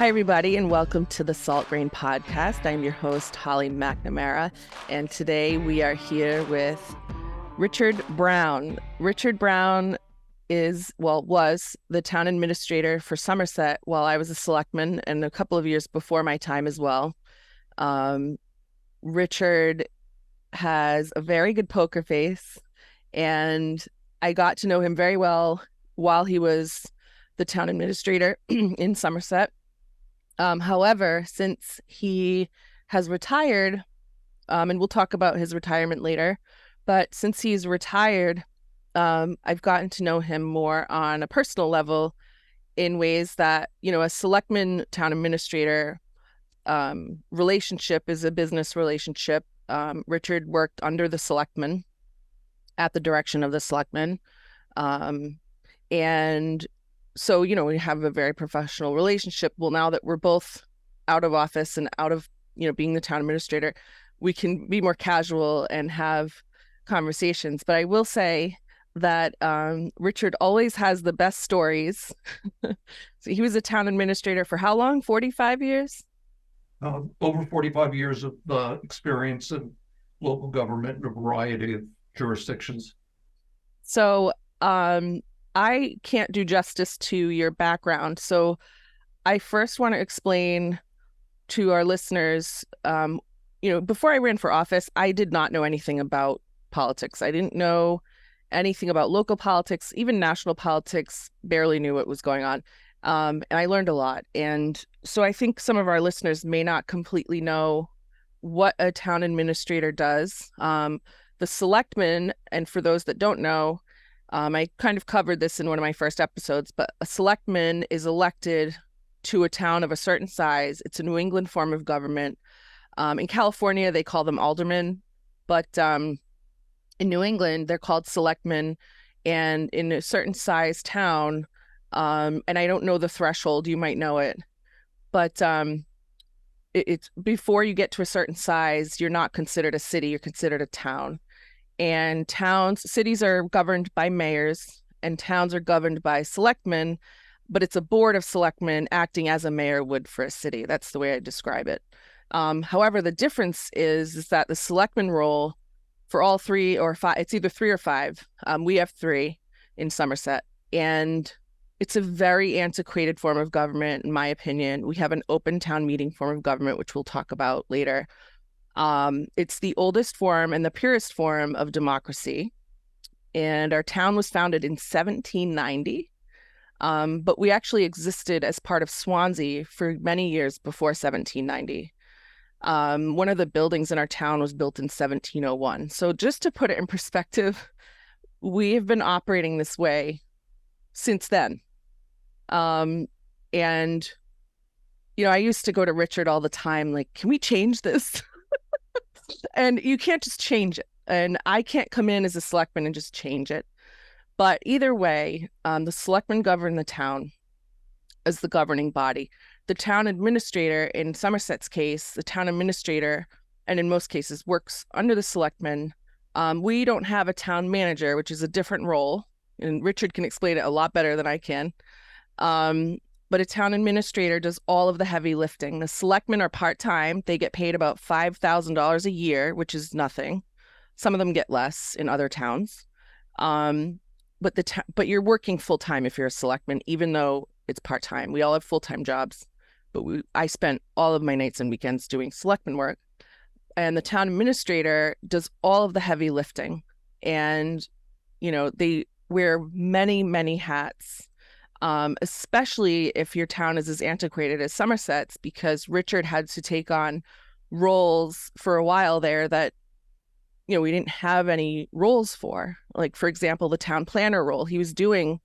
Hi, everybody, and welcome to the Salt Grain Podcast. I'm your host, Holly McNamara, and today we are here with Richard Brown. Richard Brown was the town administrator for Somerset while I was a selectman, and a couple of years before my time as well. Richard has a very good poker face, and I got to know him very well while he was the town administrator in Somerset. However, since he has retired, and we'll talk about his retirement later, but since he's retired, I've gotten to know him more on a personal level in ways that, a selectman town administrator relationship is a business relationship. Richard worked under the selectmen at the direction of the selectmen. And so, we have a very professional relationship. Well, now that we're both out of office and out of, being the town administrator, we can be more casual and have conversations. But I will say that Richard always has the best stories. So he was a town administrator for how long? 45 years? Over 45 years of experience in local government in a variety of jurisdictions. So I can't do justice to your background. So I first want to explain to our listeners, before I ran for office, I did not know anything about politics. I didn't know anything about local politics, even national politics, barely knew what was going on. And I learned a lot. And so I think some of our listeners may not completely know what a town administrator does. The selectmen, and for those that don't know, I kind of covered this in one of my first episodes, but a selectman is elected to a town of a certain size. It's a New England form of government. In California, they call them aldermen, but in New England, they're called selectmen. And in a certain size town, and I don't know the threshold, you might know it, but it's before you get to a certain size, you're not considered a city, you're considered a town. And cities are governed by mayors, and towns are governed by selectmen, but it's a board of selectmen acting as a mayor would for a city. That's the way I describe it. However, the difference is that the selectman role for all 3 or 5, it's either 3 or 5. We have 3 in Somerset, and it's a very antiquated form of government, in my opinion. We have an open town meeting form of government, which we'll talk about later. It's the oldest form and the purest form of democracy. And our town was founded in 1790. But we actually existed as part of Swansea for many years before 1790. One of the buildings in our town was built in 1701. So just to put it in perspective, we have been operating this way since then. And, I used to go to Richard all the time, like, can we change this? And you can't just change it. And I can't come in as a selectman and just change it. But either way, the selectmen govern the town as the governing body. The town administrator, in Somerset's case, the town administrator, and in most cases, works under the selectmen. We don't have a town manager, which is a different role. And Richard can explain it a lot better than I can. But a town administrator does all of the heavy lifting. The selectmen are part-time. They get paid about $5,000 a year, which is nothing. Some of them get less in other towns. But you're working full-time if you're a selectman, even though it's part-time. We all have full-time jobs, but I spent all of my nights and weekends doing selectman work. And the town administrator does all of the heavy lifting. And, they wear many, many hats. Especially if your town is as antiquated as Somerset's, because Richard had to take on roles for a while there that, we didn't have any roles for. Like, for example, the town planner role. He was doing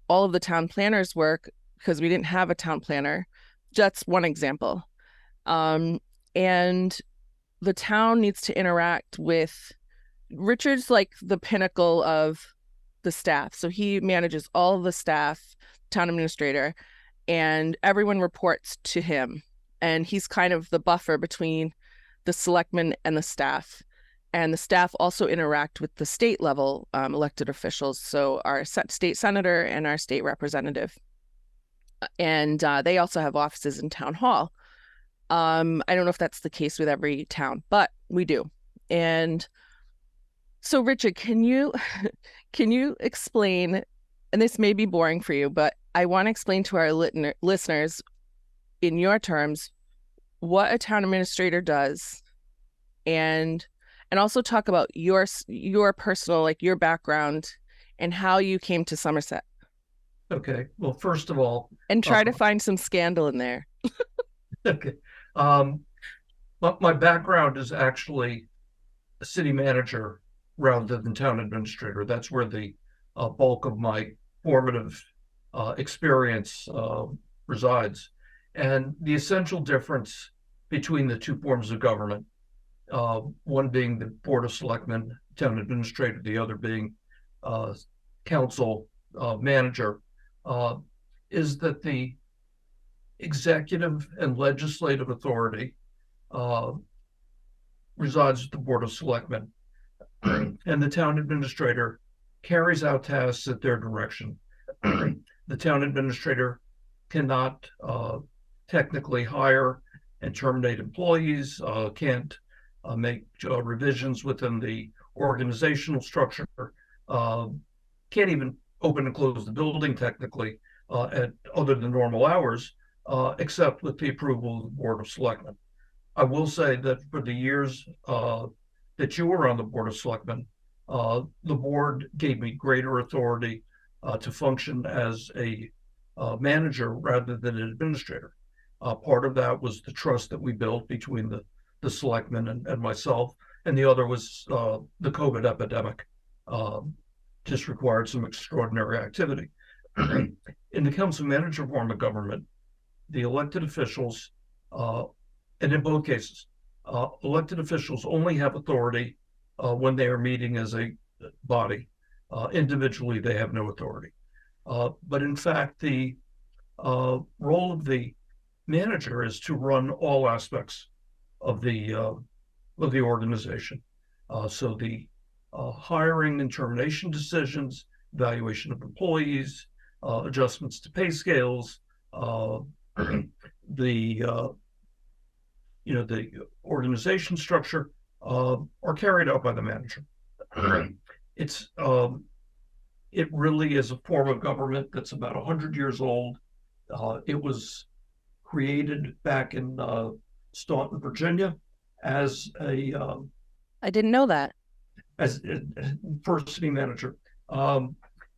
all of the town planner's work because we didn't have a town planner. That's one example. And the town needs to interact with Richard's like the pinnacle of the staff. So he manages all of the staff, town administrator, and everyone reports to him. And he's kind of the buffer between the selectmen and the staff. And the staff also interact with the state level elected officials. So our state senator and our state representative. and they also have offices in town hall. I don't know if that's the case with every town, but we do. And so, Richard, can you can you explain? And this may be boring for you, but I want to explain to our listeners in your terms what a town administrator does, and also talk about your personal, like your background and how you came to Somerset, Okay. Well, first of all, and uh, try to find some scandal in there. okay. Um, my background is actually a city manager rather than town administrator. That's where the bulk of my formative experience resides. And the essential difference between the two forms of government, one being the Board of Selectmen, town administrator, the other being uh, council manager, uh, is that the executive and legislative authority uh, resides with the Board of Selectmen, and the town administrator carries out tasks at their direction. The town administrator cannot technically hire and terminate employees, can't make revisions within the organizational structure, can't even open and close the building technically at other than normal hours, except with the approval of the Board of Selectmen. I will say that for the years that you were on the Board of Selectmen, the board gave me greater authority to function as a manager rather than an administrator. Part of that was the trust that we built between the selectmen and myself, and the other was the COVID epidemic. Just required some extraordinary activity. In the council manager form of government, the elected officials, and in both cases, elected officials only have authority when they are meeting as a body. Individually, they have no authority. But in fact, the role of the manager is to run all aspects of the organization. So the hiring and termination decisions, evaluation of employees, adjustments to pay scales, the the organization structure are carried out by the manager. It's it really is a form of government that's about 100 years old. It was created back in Staunton, Virginia, as a I didn't know that. as first city manager,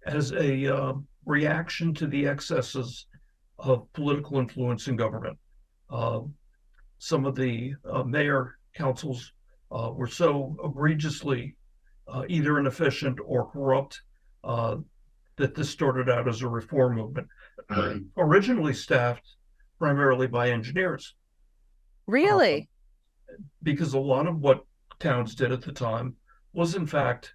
as a reaction to the excesses of political influence in government. Some of the mayor councils were so egregiously either inefficient or corrupt that this started out as a reform movement, originally staffed primarily by engineers. Really? Because a lot of what towns did at the time was, in fact,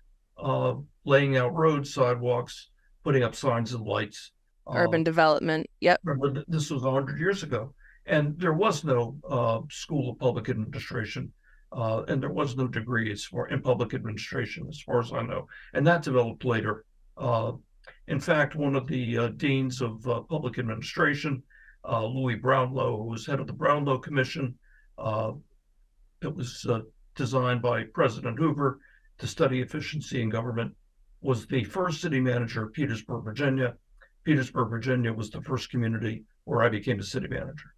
laying out roads, sidewalks, putting up signs and lights. Urban development. Yep. Remember, this was 100 years ago, and there was no school of public administration, and there was no degrees in public administration, as far as I know, and that developed later. In fact, one of the deans of public administration, Louis Brownlow, who was head of the Brownlow Commission, it was designed by President Hoover to study efficiency in government, was the first city manager of Petersburg, Virginia. Petersburg, Virginia was the first community where I became a city manager.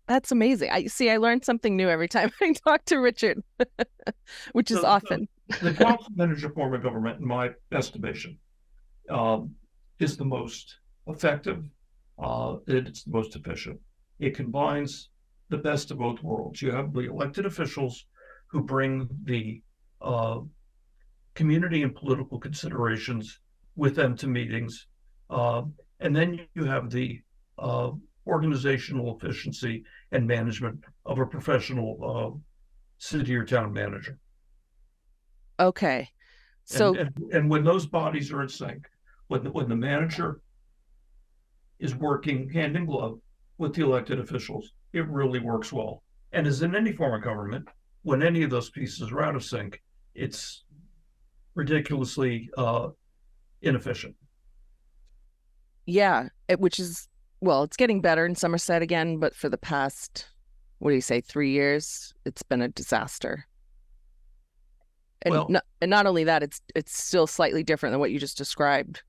That's amazing. I learned something new every time I talk to Richard, which is often. The council manager form of government, in my estimation, is the most effective. It's the most efficient. It combines the best of both worlds. You have the elected officials who bring the community and political considerations with them to meetings. And then you have the organizational efficiency and management of a professional city or town manager. Okay. So and when those bodies are in sync, when the manager is working hand in glove with the elected officials, it really works well. And as in any form of government, when any of those pieces are out of sync, it's ridiculously inefficient. Yeah, which is, well, it's getting better in Somerset again, but for the past, what do you say, 3 years, it's been a disaster. Well, And not only that, it's still slightly different than what you just described.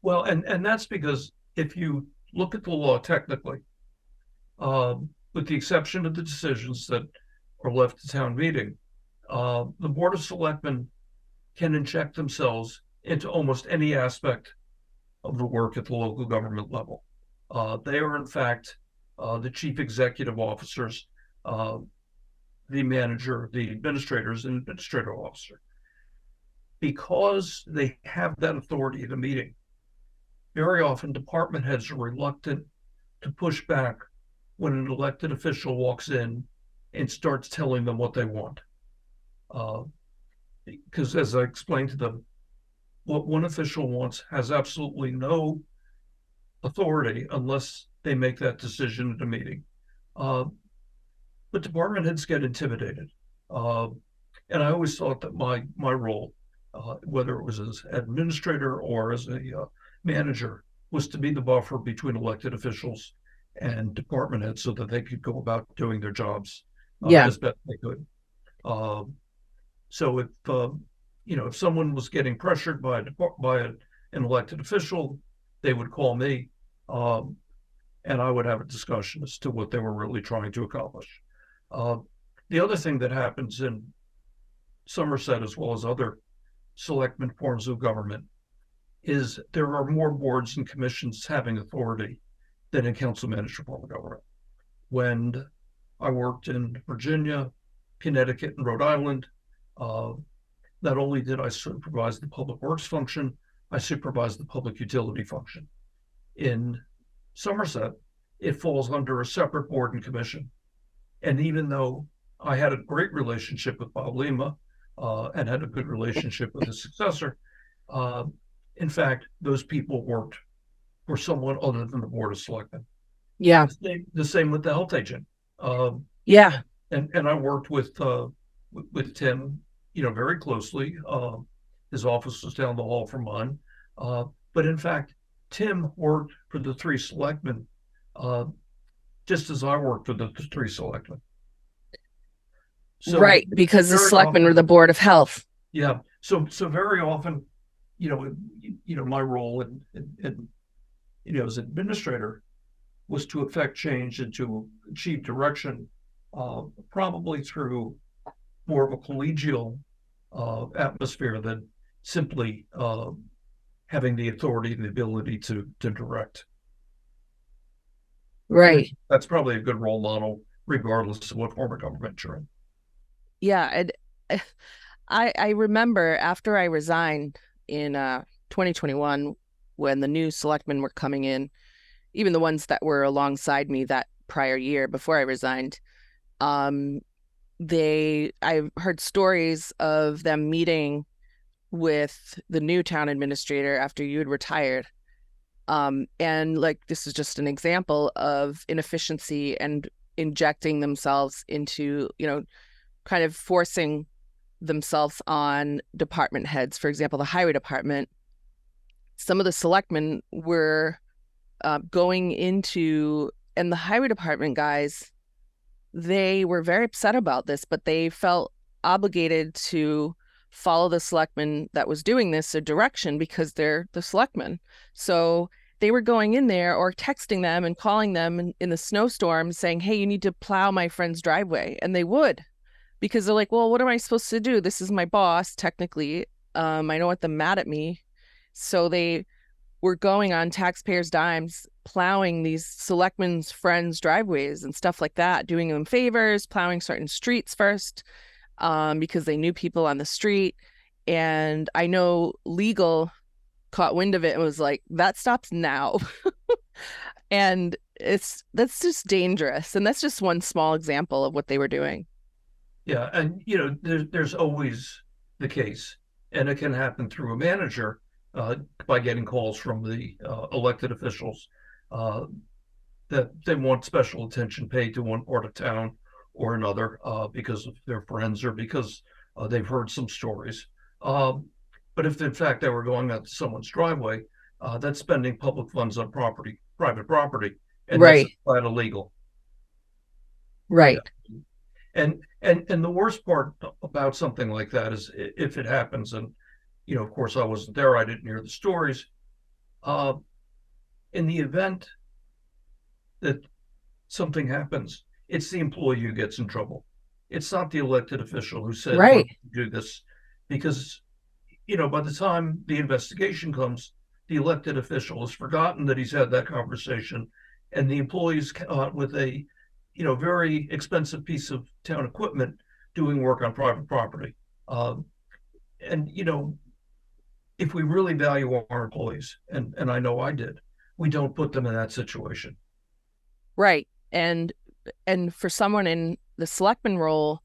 and that's because if you look at the law technically, with the exception of the decisions that are left to town meeting, the Board of Selectmen can inject themselves into almost any aspect of the work at the local government level. They are, in fact, the chief executive officers, uh, the manager, the administrators, and administrative officer. Because they have that authority at a meeting, very often department heads are reluctant to push back when an elected official walks in and starts telling them what they want. Because as I explained to them, what one official wants has absolutely no authority unless they make that decision at a meeting. But department heads get intimidated. And I always thought that my role, whether it was as administrator or as a manager, was to be the buffer between elected officials and department heads so that they could go about doing their jobs Yeah. as best they could. So if someone was getting pressured by an elected official, they would call me, and I would have a discussion as to what they were really trying to accomplish. The other thing that happens in Somerset, as well as other selectmen forms of government, is there are more boards and commissions having authority than in council managed form of government. When I worked in Virginia, Connecticut, and Rhode Island, not only did I supervise the public works function, I supervised the public utility function. In Somerset, it falls under a separate board and commission. And even though I had a great relationship with Bob Lima and had a good relationship with his successor, in fact, those people worked for someone other than the Board of Selectmen. Yeah. The same with the health agent. Yeah. And I worked with Tim, very closely. His office was down the hall from mine. But in fact, Tim worked for the three selectmen, just as I worked for the three selectmen. So right, because the selectmen were the Board of Health. Yeah. So very often, my role as administrator was to affect change and to achieve direction, probably through more of a collegial atmosphere than simply having the authority and the ability to direct. Right. That's probably a good role model, regardless of what form of government you're in. Yeah, and I remember after I resigned in 2021, when the new selectmen were coming in, even the ones that were alongside me that prior year before I resigned, I heard stories of them meeting with the new town administrator after you had retired. And like, this is just an example of inefficiency and injecting themselves into, kind of forcing themselves on department heads. For example, the highway department, some of the selectmen were going into, and the highway department guys, they were very upset about this, but they felt obligated to follow the selectman that was doing this a direction because they're the selectmen. So they were going in there or texting them and calling them in the snowstorm saying, hey, you need to plow my friend's driveway. And they would, because they're like, well, what am I supposed to do? This is my boss, technically. I don't want them mad at me. So they were going on taxpayers' dimes, plowing these selectmen's friends' driveways and stuff like that, doing them favors, plowing certain streets first, because they knew people on the street. And I know legal caught wind of it and was like, that stops now. And that's just dangerous. And that's just one small example of what they were doing. Yeah. And, there's always the case, and it can happen through a manager by getting calls from the elected officials that they want special attention paid to one part of town or another because of their friends or because they've heard some stories. But if in fact they were going out to someone's driveway, That's spending public funds on private property, and that's Right. flat illegal. Yeah. Right. And the worst part about something like that is if it happens, and of course, I wasn't there, I didn't hear the stories. Uh, in the event that something happens, it's the employee who gets in trouble. It's not the elected official who said, "Why Right. don't you do this?" Because by the time the investigation comes, the elected official has forgotten that he's had that conversation, and the employee's caught with a, very expensive piece of town equipment doing work on private property. Um, and if we really value our employees, and I know I did, we don't put them in that situation. Right. And for someone in the selectman role,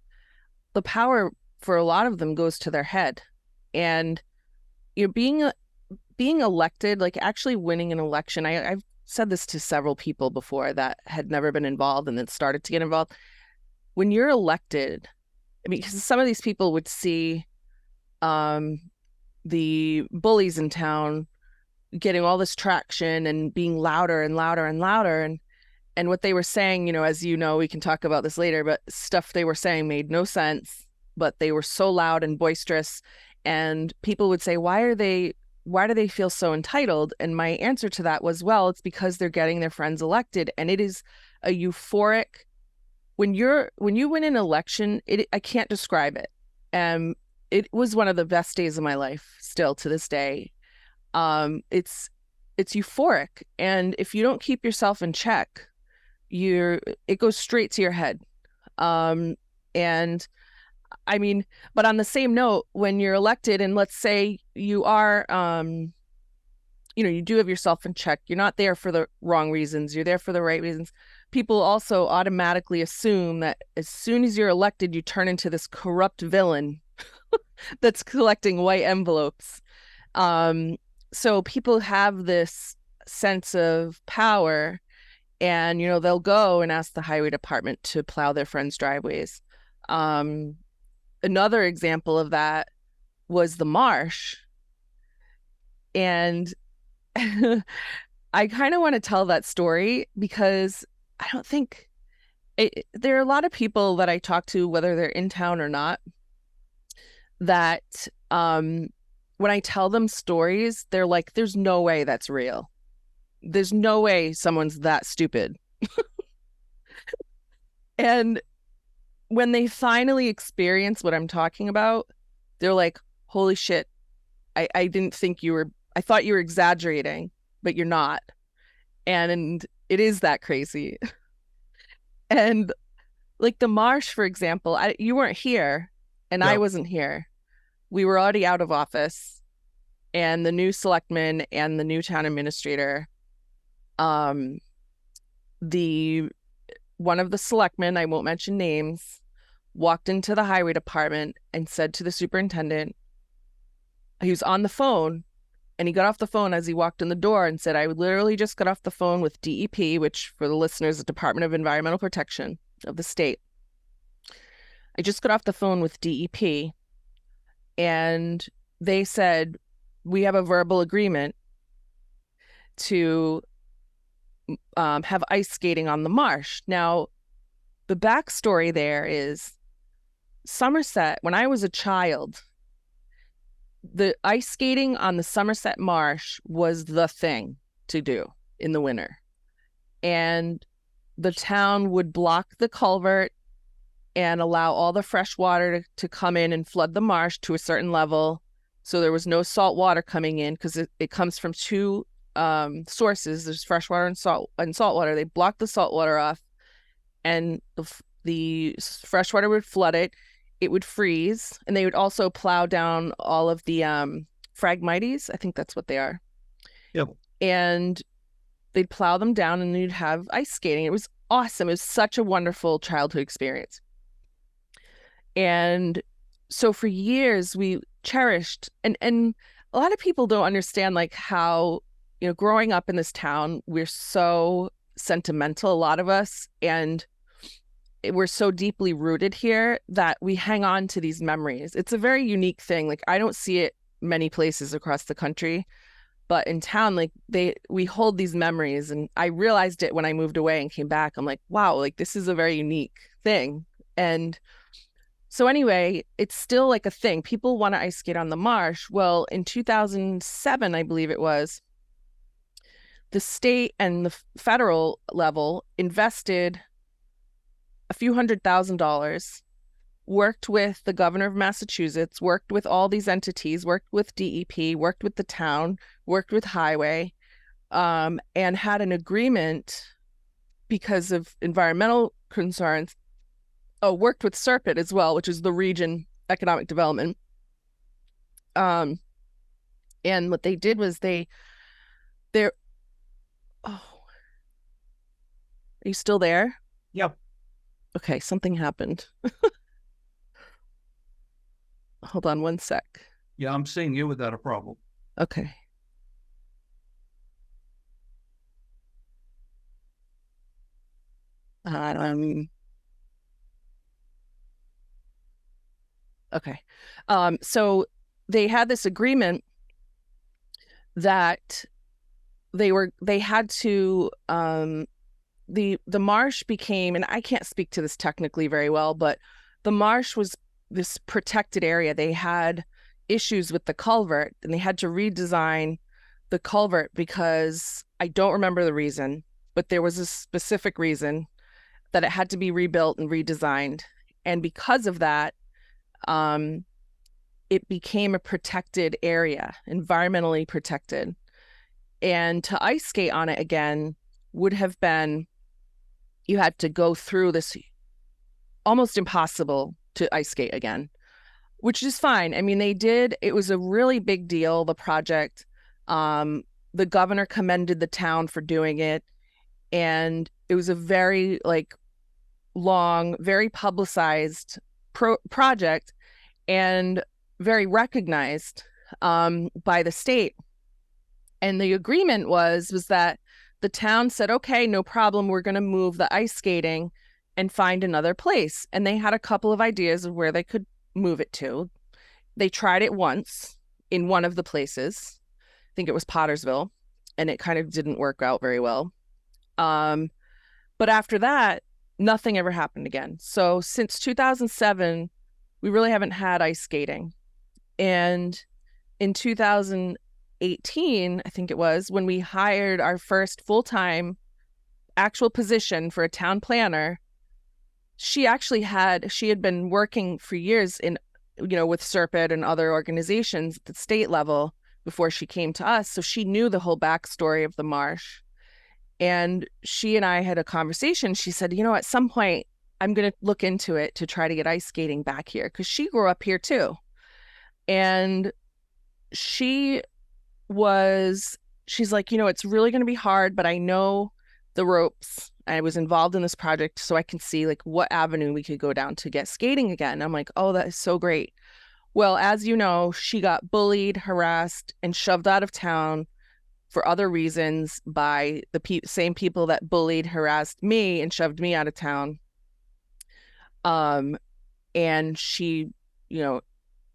the power for a lot of them goes to their head. And being elected, like actually winning an election, I've said this to several people before that had never been involved and then started to get involved. When you're elected, I mean, because some of these people would see um, the bullies in town getting all this traction and being louder and louder and louder. And what they were saying, as we can talk about this later, but stuff they were saying made no sense, but they were so loud and boisterous. And people would say, why do they feel so entitled? And my answer to that was, well, it's because they're getting their friends elected. And it is a euphoric, when you win an election, I can't describe it. It was one of the best days of my life still to this day. It's euphoric. And if you don't keep yourself in check, it goes straight to your head. And I mean, but on the same note, when you're elected and let's say you are, you do have yourself in check, you're not there for the wrong reasons, you're there for the right reasons. People also automatically assume that as soon as you're elected, you turn into this corrupt villain that's collecting white envelopes. So people have this sense of power, and they'll go and ask the highway department to plow their friends' driveways. Another example of that was the marsh, and I kind of want to tell that story because I don't think there are a lot of people that I talk to, whether they're in town or not, that when I tell them stories, they're like, there's no way that's real. There's no way someone's that stupid. And when they finally experience what I'm talking about, they're like, holy shit, I didn't think I thought you were exaggerating, but you're not. And it is that crazy. And like the marsh, for example, you weren't here and I Yeah. wasn't here. We were already out of office, and the new selectman and the new town administrator, the one of the selectmen, I won't mention names, walked into the highway department and said to the superintendent, he was on the phone, and he got off the phone as he walked in the door and said, I literally just got off the phone with DEP, which for the listeners, the Department of Environmental Protection of the state. I just got off the phone with DEP, and they said, we have a verbal agreement to have ice skating on the marsh. Now, the backstory there is Somerset, when I was a child, the ice skating on the Somerset Marsh was the thing to do in the winter. And the town would block the culvert and allow all the fresh water to come in and flood the marsh to a certain level. So there was no salt water coming in because it comes from two sources. There's fresh water and salt water. They blocked the salt water off, and the fresh water would flood it. It would freeze, and they would also plow down all of the phragmites. I think that's what they are. Yep. And they'd plow them down, and you'd have ice skating. It was awesome. It was such a wonderful childhood experience. And so for years we cherished, and a lot of people don't understand like how, growing up in this town, we're so sentimental, a lot of us, and we're so deeply rooted here that we hang on to these memories. It's a very unique thing. Like I don't see it many places across the country. But in town, like we hold these memories, and I realized it when I moved away and came back. I'm like, wow, like this is a very unique thing. And so anyway, it's still like a thing. People want to ice skate on the marsh. Well, in 2007, I believe it was, the state and the federal level invested a few $100,000, worked with the governor of Massachusetts, worked with all these entities, worked with DEP, worked with the town, worked with highway, and had an agreement because of environmental concerns. Oh, worked with SERPIT as well, which is the region economic development. And what they did was they're, oh, are you still there? Yep. Okay, something happened. Hold on one sec. Yeah, I'm seeing you without a problem. Okay. Um, okay. So they had this agreement that they had to the marsh became, and I can't speak to this technically very well, but the marsh was this protected area. They had issues with the culvert, and they had to redesign the culvert because I don't remember the reason, but there was a specific reason that it had to be rebuilt and redesigned. And because of that, it became a protected area, environmentally protected. And to ice skate on it again would have been, you had to go through this, almost impossible to ice skate again, which is fine. I mean, they did, it was a really big deal, the project. The governor commended the town for doing it. And it was a very like long, very publicized project, and very recognized by the state. And the agreement was that the town said, okay, no problem, we're going to move the ice skating and find another place. And they had a couple of ideas of where they could move it to. They tried it once in one of the places. I think it was Pottersville, and it kind of didn't work out very well. But after that, nothing ever happened again. So since 2007, we really haven't had ice skating. And in 2018, I think it was, when we hired our first full-time actual position for a town planner, she had been working for years in, with SERPIT and other organizations at the state level before she came to us. So she knew the whole backstory of the marsh. And she and I had a conversation. She said, at some point, I'm going to look into it to try to get ice skating back here, because she grew up here too. And she's like, it's really going to be hard, but I know the ropes. I was involved in this project, so I can see like what avenue we could go down to get skating again. I'm like, oh, that is so great. Well, as you know, she got bullied, harassed, and shoved out of town for other reasons by the same people that bullied, harassed me, and shoved me out of town. And she, and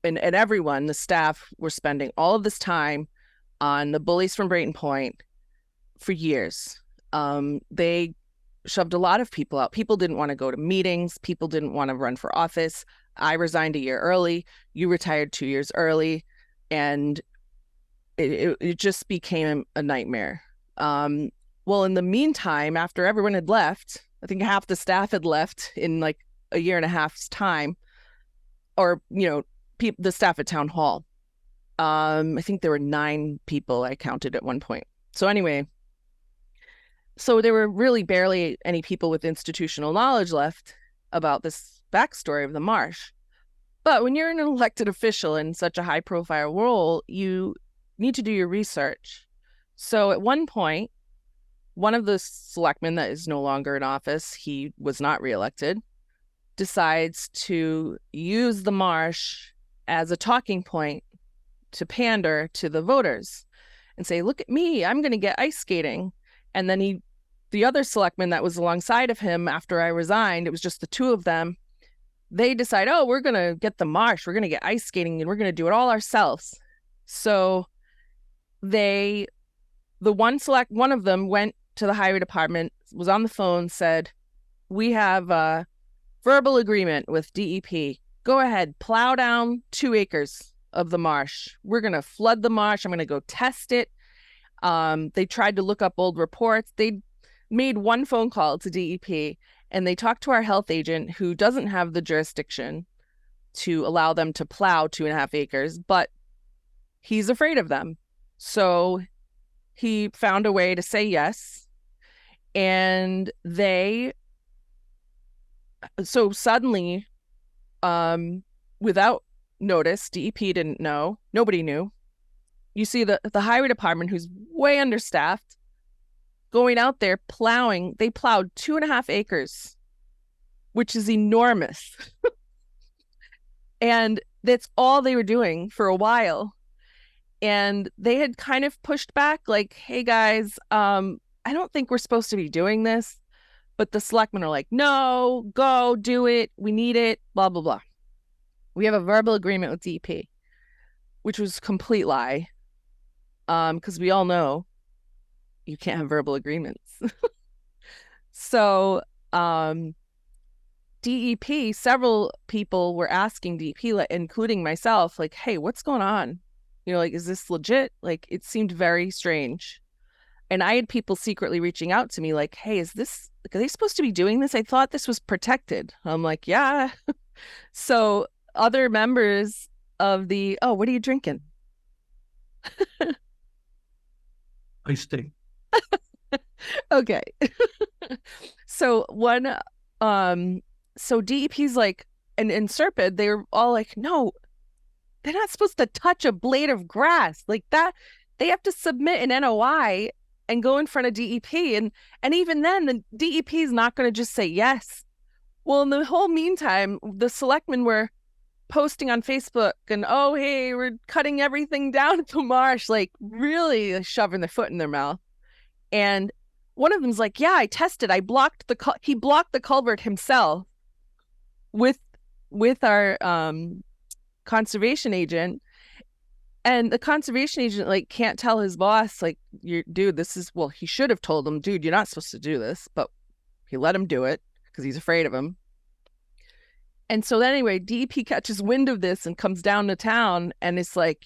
everyone, the staff, were spending all of this time on the bullies from Brayton Point for years. They shoved a lot of people out. People didn't want to go to meetings. People didn't want to run for office. I resigned a year early. You retired 2 years early. And it just became a nightmare. Well, in the meantime, after everyone had left, I think half the staff had left in like a year and a half's time, or, the staff at town hall. I think there were 9 people I counted at one point. So anyway, so there were really barely any people with institutional knowledge left about this backstory of the marsh. But when you're an elected official in such a high profile role, you need to do your research. So at one point, one of the selectmen that is no longer in office, he was not reelected, decides to use the marsh as a talking point to pander to the voters and say, look at me, I'm going to get ice skating. And then the other selectman that was alongside of him after I resigned, it was just the two of them, they decide, oh, we're going to get the marsh, we're going to get ice skating, and we're going to do it all ourselves. So they one of them went to the highway department, was on the phone, said, "We have a verbal agreement with DEP. Go ahead, plow down 2 acres of the marsh. We're gonna flood the marsh. I'm gonna go test it." They tried to look up old reports. They made one phone call to DEP, and they talked to our health agent, who doesn't have the jurisdiction to allow them to plow 2.5 acres, but he's afraid of them. So he found a way to say yes. And so suddenly, without notice, DEP didn't know, nobody knew. You see the highway department, who's way understaffed, going out there plowing. They plowed 2.5 acres, which is enormous. And that's all they were doing for a while. And they had kind of pushed back, like, "Hey guys, I don't think we're supposed to be doing this." But the selectmen are like, "No, go do it. We need it, blah, blah, blah." We have a verbal agreement with DEP, which was a complete lie. Because we all know you can't have verbal agreements. So, DEP, several people were asking DEP, including myself, like, "Hey, what's going on? Like, is this legit?" Like, it seemed very strange. And I had people secretly reaching out to me like, "Hey, are they supposed to be doing this? I thought this was protected." I'm like, "Yeah." So other members of oh, what are you drinking? Iced tea. Okay. So so DEP's like, and Serpid, they were all like, "No, they're not supposed to touch a blade of grass like that. They have to submit an NOI and go in front of DEP. And even then, the DEP is not going to just say yes." Well, in the whole meantime, the selectmen were posting on Facebook and, "Oh, hey, we're cutting everything down at the marsh," like really shoving their foot in their mouth. And one of them's like, "Yeah, I tested. He blocked the culvert himself with our conservation agent." And the conservation agent like can't tell his boss, like, "Dude, he should have told him, dude, you're not supposed to do this," but he let him do it because he's afraid of him. And so anyway, DEP catches wind of this and comes down to town, and it's like,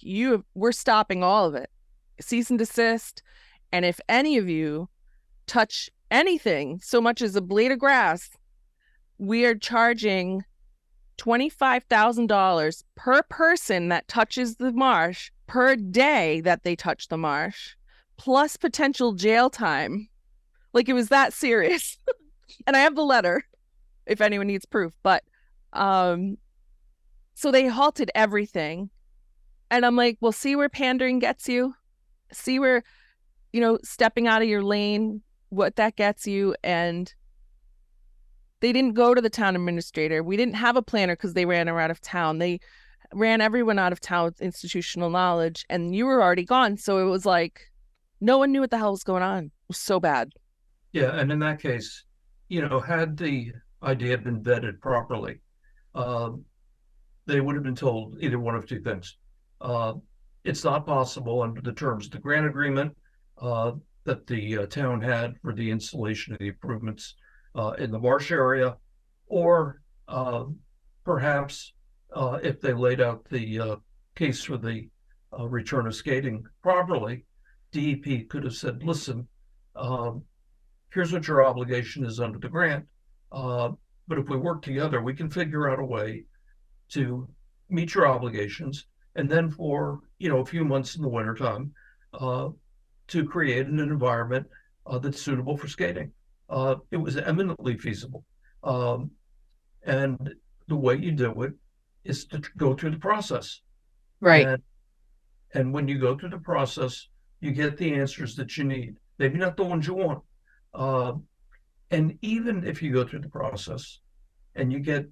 "We're stopping all of it. Cease and desist. And if any of you touch anything so much as a blade of grass, we are charging $25,000 per person that touches the marsh per day that they touch the marsh, plus potential jail time." Like, it was that serious. And I have the letter if anyone needs proof. But so they halted everything. And I'm like, "Well, see where pandering gets you? See where, stepping out of your lane, what that gets you?" And they didn't go to the town administrator. We didn't have a planner because they ran her out of town. They ran everyone out of town with institutional knowledge, and you were already gone. So it was like, no one knew what the hell was going on. It was so bad. Yeah, and in that case, had the idea been vetted properly, they would have been told either one of two things. It's not possible under the terms of the grant agreement that the town had for the installation of the improvements in the marsh area, or perhaps if they laid out the case for the return of skating properly, DEP could have said, "Listen, here's what your obligation is under the grant. But if we work together, we can figure out a way to meet your obligations. And then for, a few months in the wintertime, to create an environment that's suitable for skating." It was eminently feasible. And the way you do it is to go through the process. Right. And when you go through the process, you get the answers that you need. Maybe not the ones you want. And even if you go through the process and you get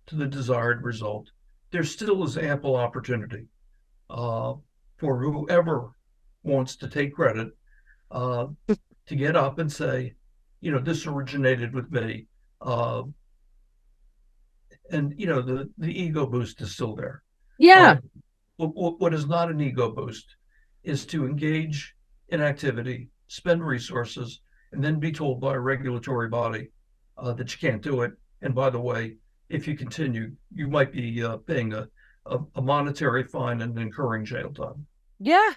to the desired result, there still is ample opportunity for whoever wants to take credit to get up and say, "This originated with me." And the ego boost is still there. Yeah. What is not an ego boost is to engage in activity, spend resources, and then be told by a regulatory body that you can't do it. And by the way, if you continue, you might be paying a monetary fine and incurring jail time. Yeah.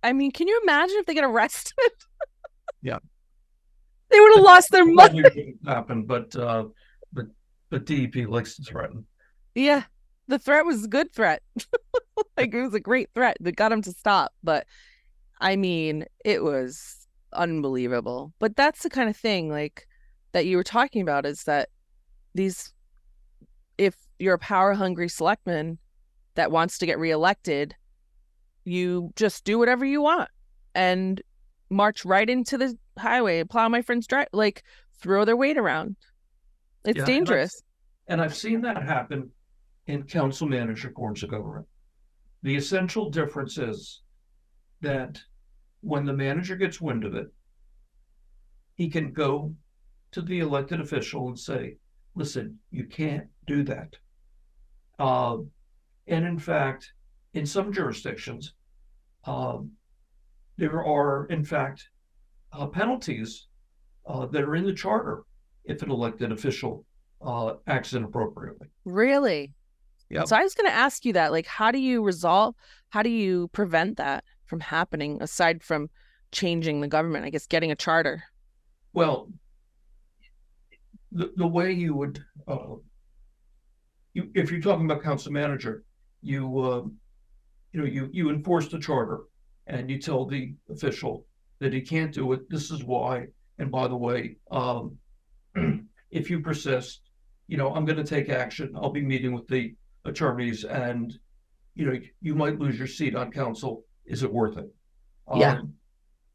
I mean, can you imagine if they get arrested? Yeah. They would have lost their mind. Probably happen, but DEP likes to threaten. Yeah. The threat was a good threat. Like it was a great threat that got him to stop. But I mean, it was unbelievable. But that's the kind of thing like that you were talking about is that these, if you're a power hungry selectman that wants to get reelected, you just do whatever you want and march right into the highway, plow my friend's drive, like throw their weight around. It's Yeah, dangerous. and I've seen that happen in council manager forms of government. The essential difference is that when the manager gets wind of it, he can go to the elected official and say, listen, you can't do that. And in fact, in some jurisdictions, there are, in fact, penalties that are in the charter if an elected official acts inappropriately. Really? Yep. So I was going to ask you that, like, how do you prevent that from happening aside from changing the government, I guess, getting a charter? Well, the way you would, if you're talking about council manager, you enforce the charter and you tell the official that he can't do it. This is why. And by the way, if you persist, I'm going to take action. I'll be meeting with the attorneys and, you might lose your seat on council. Is it worth it? Yeah.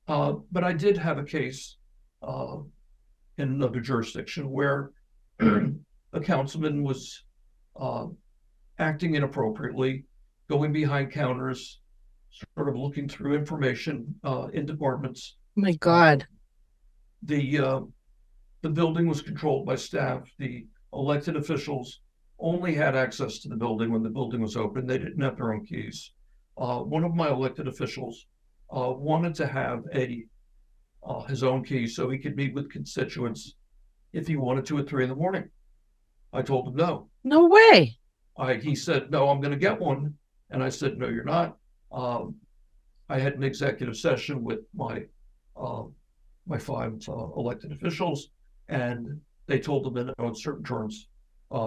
But I did have a case in another jurisdiction where a councilman was acting inappropriately, going behind counters, sort of looking through information in departments. My God. The building was controlled by staff. The elected officials only had access to the building when the building was open. They didn't have their own keys. One of my elected officials wanted to have his own key so he could meet with constituents if he wanted to at 3 a.m. I told him no. No way. He said, no, I'm going to get one. And I said, no, you're not. I had an executive session with my 5 elected officials, and they told him in no certain terms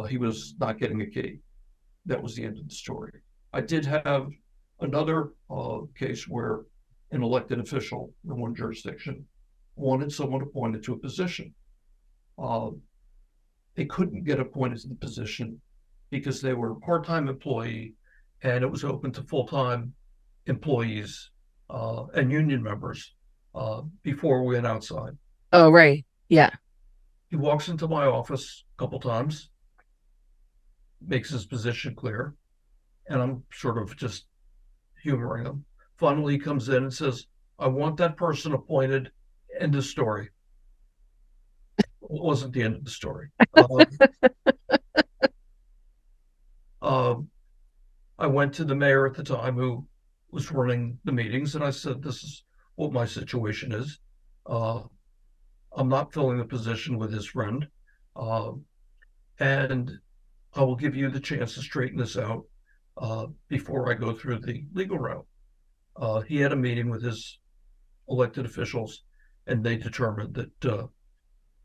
he was not getting a key. That was the end of the story. I did have another case where an elected official in one jurisdiction wanted someone appointed to a position. They couldn't get appointed to the position because they were a part-time employee and it was open to full-time employees and union members before we went outside. Oh, right. Yeah. He walks into my office a couple times, makes his position clear, and I'm sort of just humoring him. Finally, he comes in and says, I want that person appointed. End of story. It wasn't the end of the story. I went to the mayor at the time who was running the meetings, and I said, this is what my situation is. I'm not filling the position with his friend. And I will give you the chance to straighten this out before I go through the legal route. He had a meeting with his elected officials, and they determined that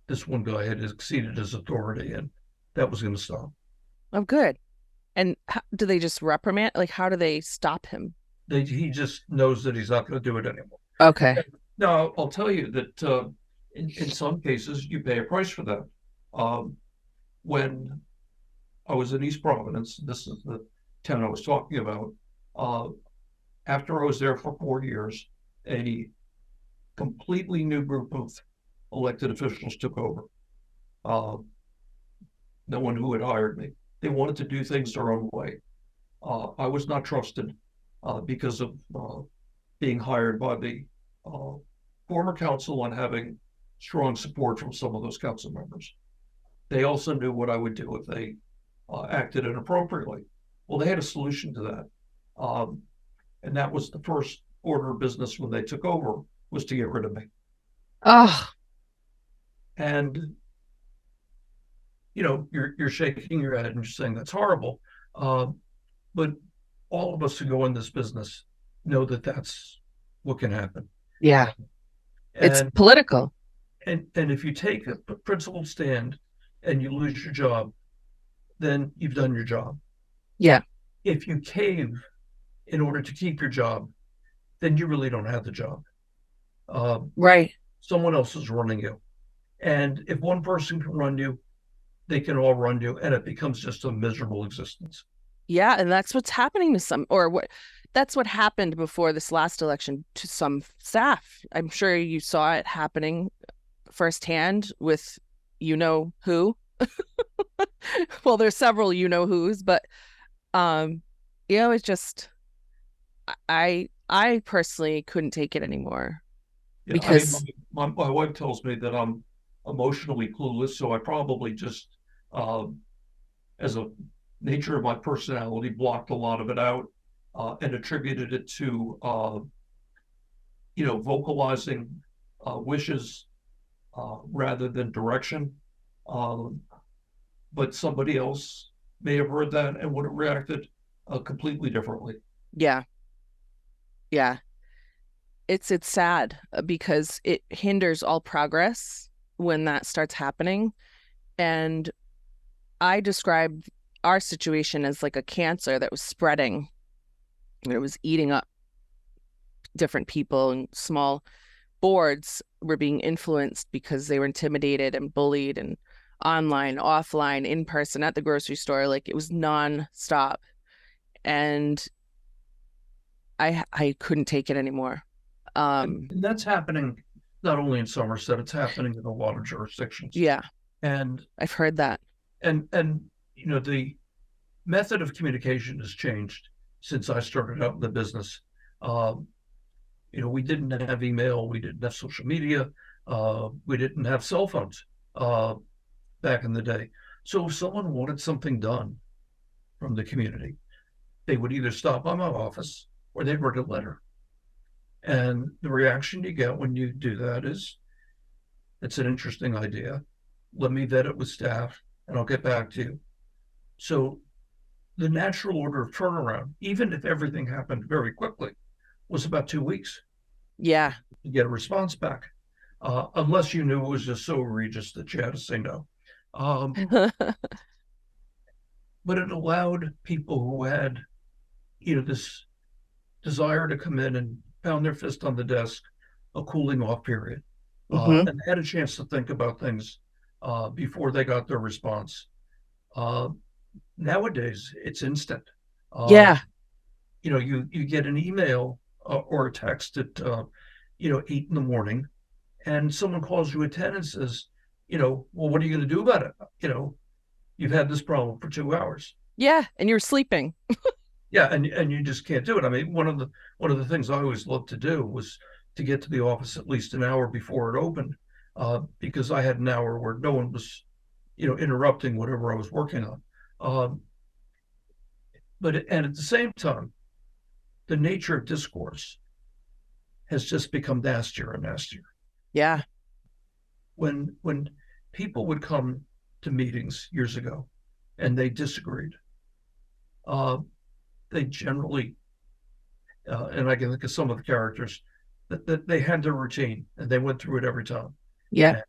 this one guy had exceeded his authority, and that was going to stop. Oh, good. And do they just reprimand? Like, how do they stop him? He just knows that he's not going to do it anymore. Okay. Now, I'll tell you that in some cases, you pay a price for that. When I was in East Providence, this is the town I was talking about, after I was there for 4 years, a completely new group of elected officials took over. No one who had hired me. They wanted to do things their own way. I was not trusted because of being hired by the former council and having strong support from some of those council members. They also knew what I would do if they acted inappropriately. Well, they had a solution to that. And that was the first order of business when they took over was to get rid of me. Oh, And you're shaking your head and you're saying that's horrible. But all of us who go in this business know that that's what can happen. yeah. It's And political. and if you take a principled stand and you lose your job, then you've done your job. Yeah. If you cave in order to keep your job, then you really don't have the job. Uh, Right. Someone else is running you. And if one person can run you, they can all run you, and it becomes just a miserable existence. Yeah, and that's what's happening to some, or what that's what happened before this last election to some staff. I'm sure you saw it happening firsthand with you know who. Well, there's several you know who's, but um, it's just I personally couldn't take it anymore Yeah, I mean, because my wife tells me that I'm emotionally clueless, so I probably just, um, as a nature of my personality, blocked a lot of it out and attributed it to, vocalizing wishes rather than direction. Um, but somebody else may have heard that and would have reacted completely differently. yeah, yeah, it's sad because it hinders all progress when that starts happening. And I described our situation as like a cancer that was spreading and it was eating up different people, and small boards were being influenced because they were intimidated and bullied, and online, offline, in person, at the grocery store. Like it was non-stop. And I couldn't take it anymore. And that's happening not only in Somerset, it's happening in a lot of jurisdictions. Yeah, And I've heard that. and the method of communication has changed since I started out in the business. Um, we didn't have email, we didn't have social media, we didn't have cell phones back in the day. So if someone wanted something done from the community, they would either stop by my office or they'd write a letter. And the reaction you get when you do that is, it's an interesting idea. Let me vet it with staff and I'll get back to you. So the natural order of turnaround, even if everything happened very quickly, was about 2 weeks Yeah. to get a response back, unless you knew it was just so egregious that you had to say no. But it allowed people who had, this desire to come in and pound their fist on the desk a cooling off period, Hmm. and had a chance to think about things before they got their response. Uh, Nowadays, it's instant. Uh, Yeah. you get an email or a text at 8 in the morning, and someone calls you at 10 and says, well, what are you going to do about it? You've had this problem for 2 hours. Yeah. And you're sleeping. Yeah, and you just can't do it. I mean, one of the things I always loved to do was to get to the office at least an hour before it opened, because I had an hour where no one was, interrupting whatever I was working on. Um, and at the same time, the nature of discourse has just become nastier and nastier. Yeah. When people would come to meetings years ago and they disagreed, uh, they generally, and I can think of some of the characters, that they had their routine and they went through it every time. Yeah. And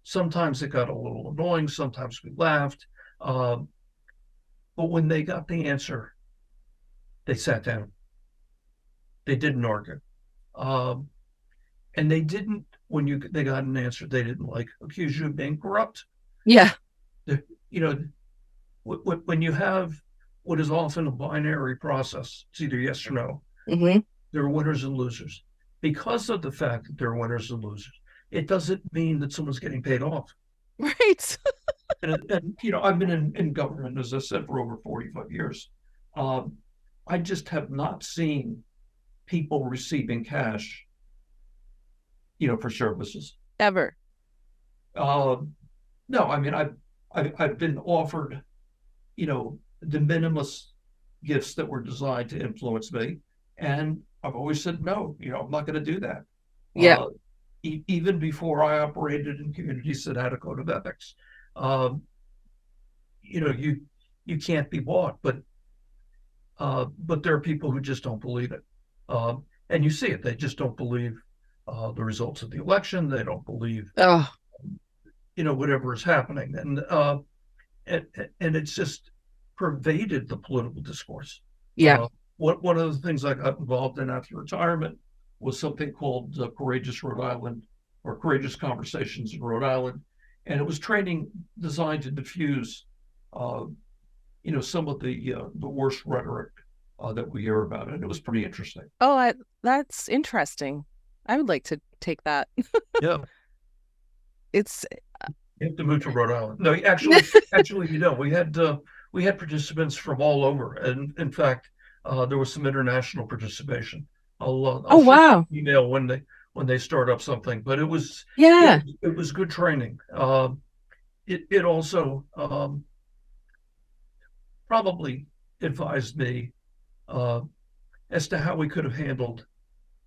sometimes it got a little annoying, sometimes we laughed. But when they got the answer, they sat down. They didn't argue. Um, and they didn't, when they got an answer they didn't like, accuse you of being corrupt. Yeah. You know, when you have what is often a binary process, it's either yes or no, Hmm. there are winners and losers. Because of the fact that there are winners and losers, it doesn't mean that someone's getting paid off. Right. And I've been in government, as I said, for over 45 years. I just have not seen people receiving cash, for services. Ever. No, I mean, I've been offered, de minimis gifts that were designed to influence me, and I've always said no. I'm not going to do that. Yeah. Uh, Even before I operated in communities that had a code of ethics, um, you know, you you can't be bought. But there are people who just don't believe it, and you see it. They just don't believe the results of the election. They don't believe Oh, whatever is happening, and and it's just pervaded the political discourse. yeah. Uh, one of the things I got involved in after retirement was something called Courageous Rhode Island, or Courageous Conversations in Rhode Island, and it was training designed to diffuse, uh, some of the worst rhetoric that we hear about, and it was pretty interesting. Oh, that's interesting. I would like to take that. Yeah, It's you have to move to Rhode Island. No, actually, we had participants from all over, and in fact, there was some international participation. oh I'll shoot wow. you an email when they start up something, but Yeah. it was good training. It also probably advised me uh, as to how we could have handled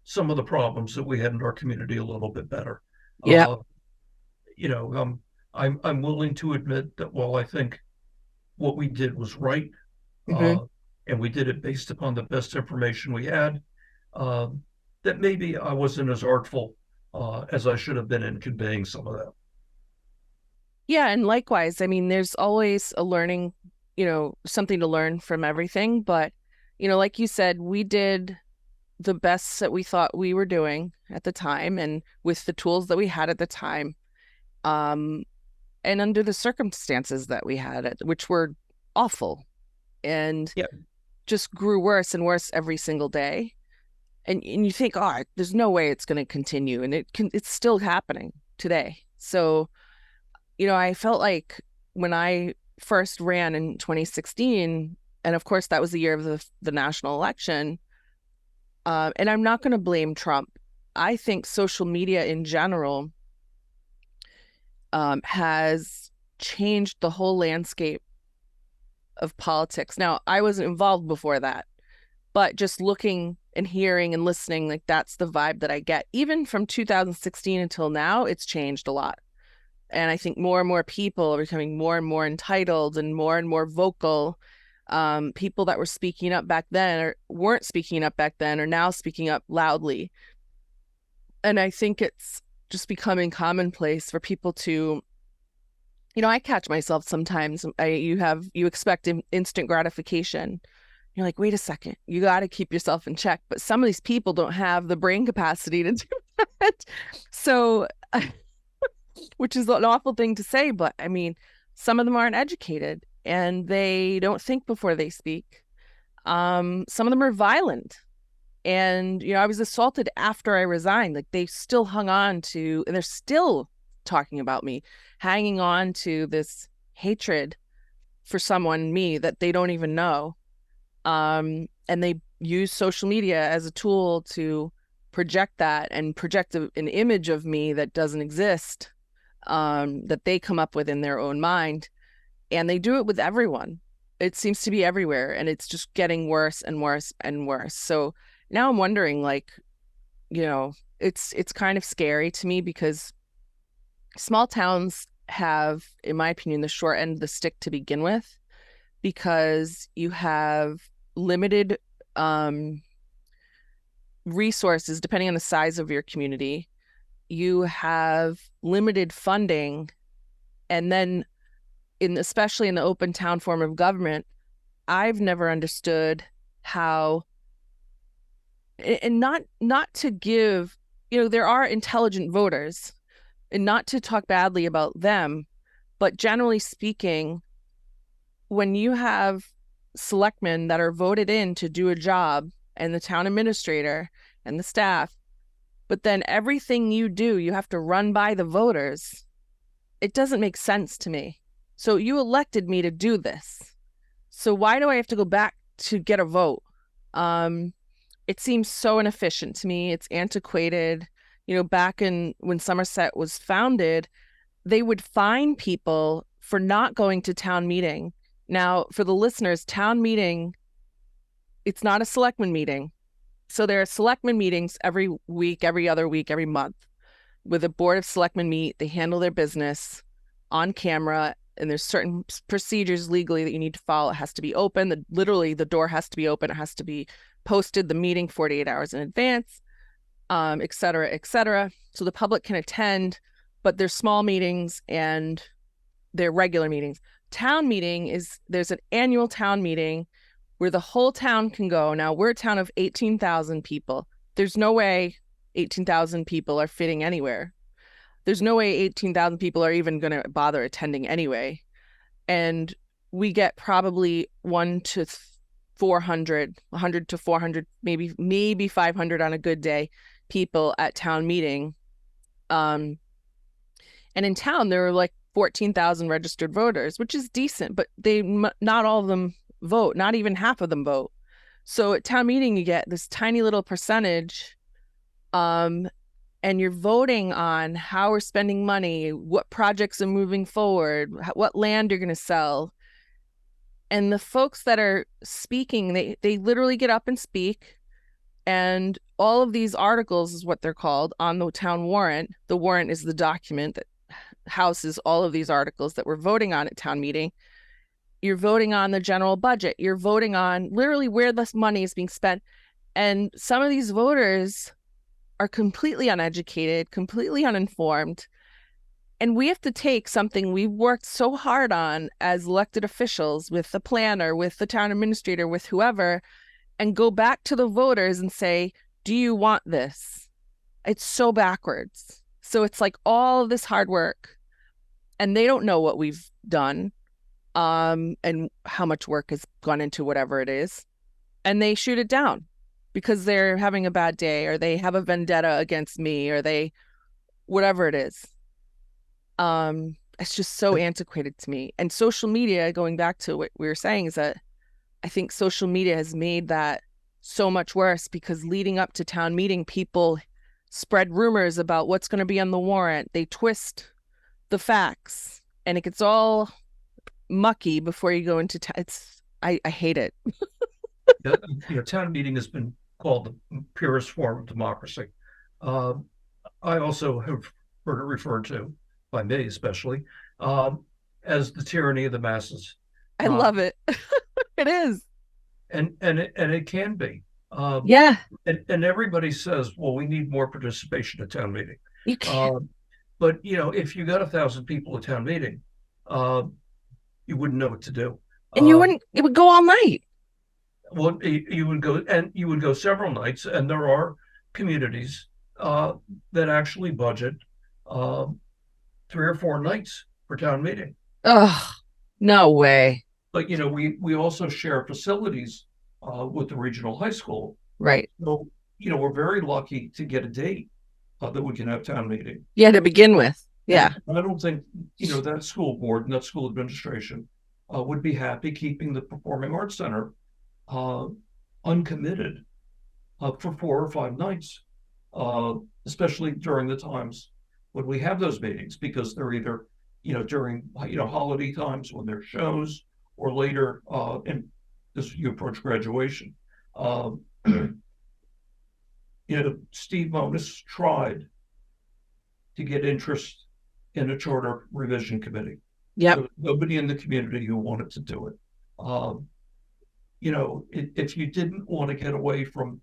some of the problems that we had in our community a little bit better. Yeah. Uh, you know, I'm willing to admit that while I think what we did was right, Hmm. uh, and we did it based upon the best information we had, uh, that maybe I wasn't as artful as I should have been in conveying some of that. Yeah, and likewise, I mean, there's always a learning, something to learn from everything. But, like you said, we did the best that we thought we were doing at the time and with the tools that we had at the time. Um, and under the circumstances that we had, which were awful and Yeah, just grew worse and worse every single day. And you think, oh, there's no way it's going to continue, and it's still happening today. So, I felt like when I first ran in 2016, and of course that was the year of the national election. And I'm not going to blame Trump. I think social media in general has changed the whole landscape of politics. Now, I wasn't involved before that, but just looking and hearing and listening, like that's the vibe that I get. Even from 2016 until now, it's changed a lot. And I think more and more people are becoming more and more entitled and more vocal. People that were speaking up back then or weren't speaking up back then are now speaking up loudly. And I think it's just becoming commonplace for people to, I catch myself sometimes. You expect instant gratification. You're like, wait a second, you got to keep yourself in check. But some of these people don't have the brain capacity to do that. So, which is an awful thing to say, but I mean, some of them aren't educated and they don't think before they speak. Some of them are violent. And, I was assaulted after I resigned. Like they still hung on to, and they're still talking about me, hanging on to this hatred for someone, me, that they don't even know. And they use social media as a tool to project that and project an image of me that doesn't exist, that they come up with in their own mind. And they do it with everyone. It seems to be everywhere, and it's just getting worse and worse and worse. So now I'm wondering, like, it's kind of scary to me because small towns have, in my opinion, the short end of the stick to begin with, because you have limited resources depending on the size of your community. You have limited funding, and then especially in the open town form of government, I've never understood how, and not to give, there are intelligent voters, and not to talk badly about them, but generally speaking, when you have selectmen that are voted in to do a job, and the town administrator and the staff, but then everything you do, you have to run by the voters, it doesn't make sense to me. So you elected me to do this. So why do I have to go back to get a vote? It seems so inefficient to me. It's antiquated. Back when Somerset was founded, they would fine people for not going to town meeting. Now, for the listeners, town meeting, it's not a selectman meeting. So there are selectmen meetings every week, every other week, every month, with a board of selectmen meet. They handle their business on camera, and there's certain procedures legally that you need to follow. It has to be open. Literally, the door has to be open. It has to be posted the meeting 48 hours in advance, et cetera, et cetera. So the public can attend, but they're small meetings and they're regular meetings. Town meeting is, there's an annual town meeting where the whole town can go. Now, we're a town of 18,000 people. There's no way 18,000 people are fitting anywhere. There's no way 18,000 people are even going to bother attending anyway. And we get probably 100 to 400, maybe 500 on a good day, people at town meeting. And in town, there are like 14,000 registered voters, which is decent, but not all of them vote. Not even half of them vote. So at town meeting, you get this tiny little percentage, and you're voting on how we're spending money, what projects are moving forward, what land you're going to sell. And the folks that are speaking, they literally get up and speak. And all of these articles is what they're called on the town warrant. The warrant is the document that houses all of these articles that we're voting on at town meeting. You're voting on the general budget. You're voting on literally where this money is being spent. And some of these voters are completely uneducated, completely uninformed. And we have to take something we've worked so hard on as elected officials with the planner, with the town administrator, with whoever, and go back to the voters and say, do you want this? It's so backwards. So it's like all of this hard work, and they don't know what we've done, and how much work has gone into whatever it is. And they shoot it down because they're having a bad day, or they have a vendetta against me, or they, whatever it is. It's just so antiquated to me. And social media, going back to what we were saying, is that I think social media has made that so much worse, because leading up to town meeting, people spread rumors about what's going to be on the warrant. They twist the facts, and it gets all mucky before you go into I hate it. Town meeting has been called the purest form of democracy. I also have heard it referred to, by me especially, as the tyranny of the masses. I love it. It is. And it can be. Yeah. And everybody says, well, we need more participation at town meeting. You can't. But if you got 1,000 people at town meeting, you wouldn't know what to do. And it would go all night. Well, you would go several nights, and there are communities that actually budget 3 or 4 nights for town meeting. Oh, no way. But we also share facilities with the regional high school. Right. So we're very lucky to get a date that we can have town meeting. Yeah, to begin with. Yeah. And I don't think that school board and that school administration would be happy keeping the Performing Arts Center uncommitted for 4 or 5 nights, especially during the times when we have those meetings, because they're either during holiday times when there's shows, or later as you approach graduation. Steve Monis tried to get interest in a charter revision committee. Yep. Nobody in the community who wanted to do it. If you didn't want to get away from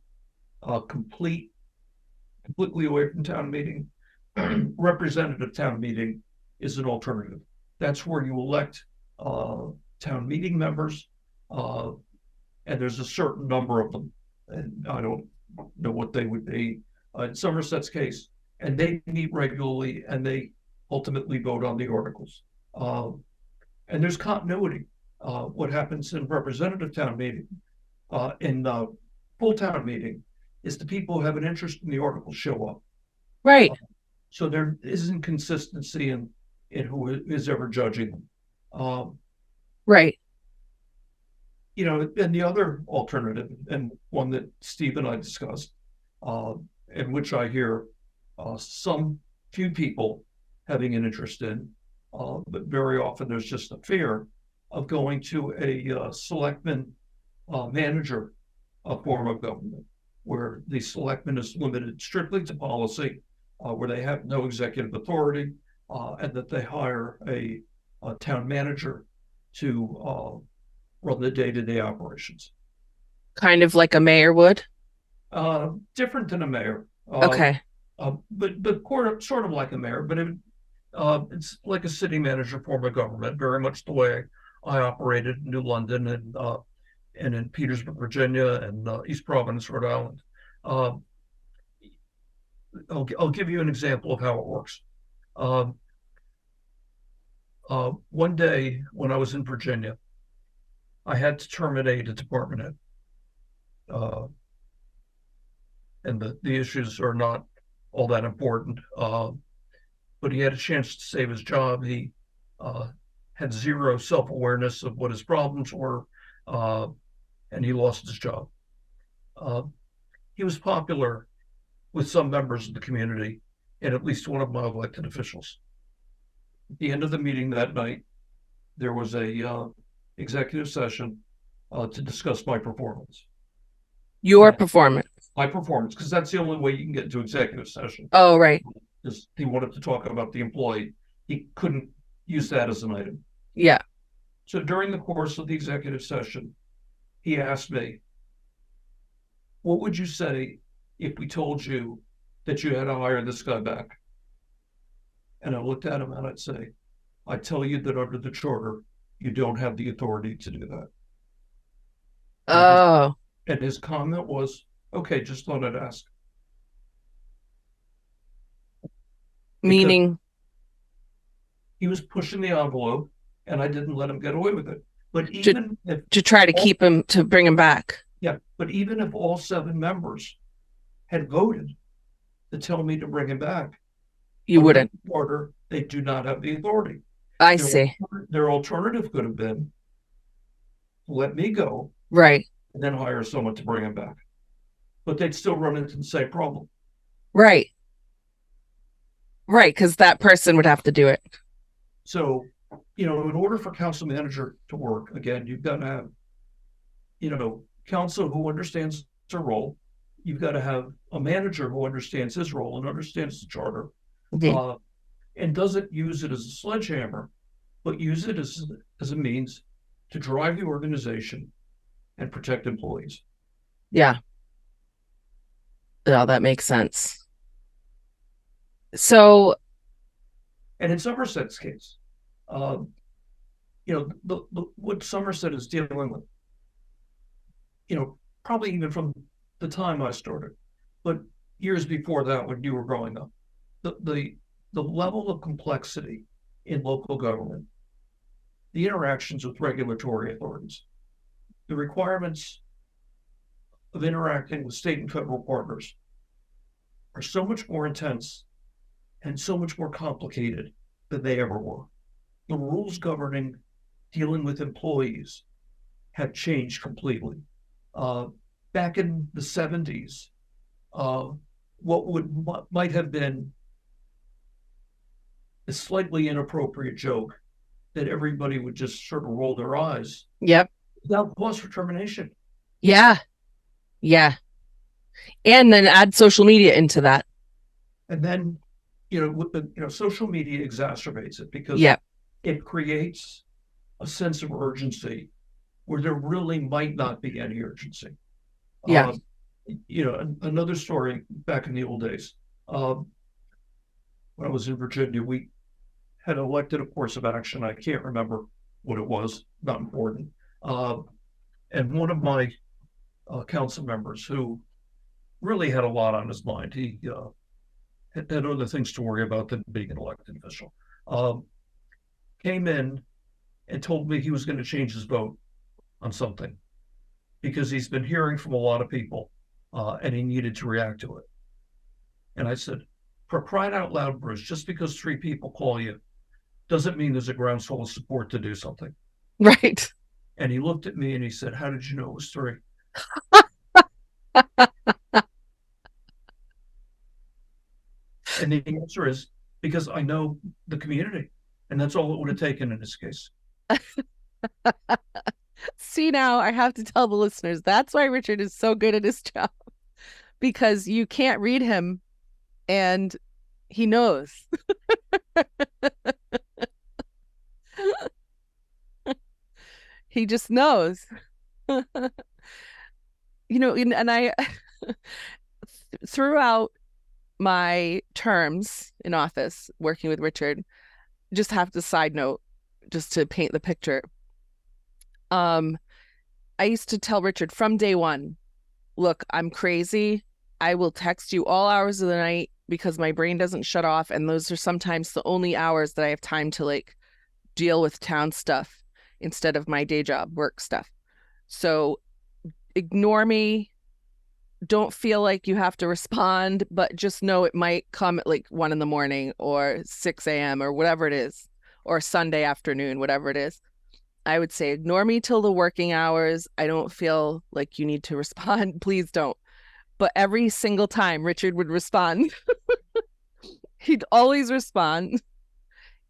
completely away from town meeting, representative town meeting is an alternative. That's where you elect town meeting members, and there's a certain number of them, and I don't know what they would be in Somerset's case, and they meet regularly, and they ultimately vote on the articles. And there's continuity. What happens in representative town meeting, in full town meeting, is the people who have an interest in the articles show up. Right. So there isn't consistency in who is ever judging them. Right. And the other alternative, and one that Steve and I discussed, in which I hear some few people having an interest in, but very often there's just a fear of going to a selectman manager form of government. where the selectmen is limited strictly to policy, where they have no executive authority, and that they hire a town manager to run the day-to-day operations. Kind of like a mayor would. Different than a mayor, Okay. but sort of like a mayor, but it's like a city manager form of government, very much the way I operated in New London and in Petersburg, Virginia, and East Providence, Rhode Island. I'll give you an example of how it works. One day when I was in Virginia, I had to terminate a department head. And the issues are not all that important. But he had a chance to save his job. He had zero self-awareness of what his problems were, and he lost his job. He was popular with some members of the community and at least one of my elected officials. At the end of the meeting that night, there was a executive session to discuss my performance. Your performance. My performance, because that's the only way you can get into executive session. Oh, right. Because he wanted to talk about the employee. He couldn't use that as an item. Yeah. So during the course of the executive session, he asked me, what would you say if we told you that you had to hire this guy back? And I looked at him and I'd say, I tell you that under the charter, you don't have the authority to do that. Oh. And his comment was, okay, just thought I'd ask. Meaning? He was pushing the envelope and I didn't let him get away with it. But even to try to keep him, to bring him back. Yeah, but even if all 7 members had voted to tell me to bring him back, you wouldn't. Order, they do not have the authority. I see. Their alternative could have been let me go, right, and then hire someone to bring him back. But they'd still run into the same problem. Right. Right, because that person would have to do it. So, in order for council manager to work, again, you've got to have, council who understands their role. You've got to have a manager who understands his role and understands the charter, and doesn't use it as a sledgehammer, but use it as a means to drive the organization and protect employees. Yeah. Oh, that makes sense. So, and in Somerset's case, what Somerset is dealing with, probably even from the time I started, but years before that, when you were growing up, the level of complexity in local government, the interactions with regulatory authorities, the requirements of interacting with state and federal partners are so much more intense and so much more complicated than they ever were. The rules governing dealing with employees have changed completely. Back in the 70s, what might have been a slightly inappropriate joke that everybody would just sort of roll their eyes. Yep. Without cause for termination. Yeah. Yeah. And then add social media into that. And then, social media exacerbates it because it creates a sense of urgency where there really might not be any urgency. Yeah. Another story back in the old days, when I was in Virginia, we had elected a course of action. I can't remember what it was, not important. And one of my council members who really had a lot on his mind, he had other things to worry about than being an elected official, came in and told me he was going to change his vote on something because he's been hearing from a lot of people and he needed to react to it. And I said, for crying out loud, Bruce, just because 3 people call you doesn't mean there's a groundswell of support to do something. Right. And he looked at me and he said, how did you know it was 3? And the answer is because I know the community, and that's all it would have taken in this case. See, now I have to tell the listeners that's why Richard is so good at his job. because you can't read him and he knows. He just knows. And I throughout my terms in office working with Richard, just have to side note, just to paint the picture. I used to tell Richard from day one, look, I'm crazy. I will text you all hours of the night because my brain doesn't shut off. And those are sometimes the only hours that I have time to like deal with town stuff instead of my day job work stuff. So ignore me. Don't feel like you have to respond, but just know it might come at like 1 a.m. or 6 a.m. or whatever it is, or Sunday afternoon, whatever it is. I would say ignore me till the working hours. I don't feel like you need to respond. Please don't. But every single time Richard would respond, he'd always respond.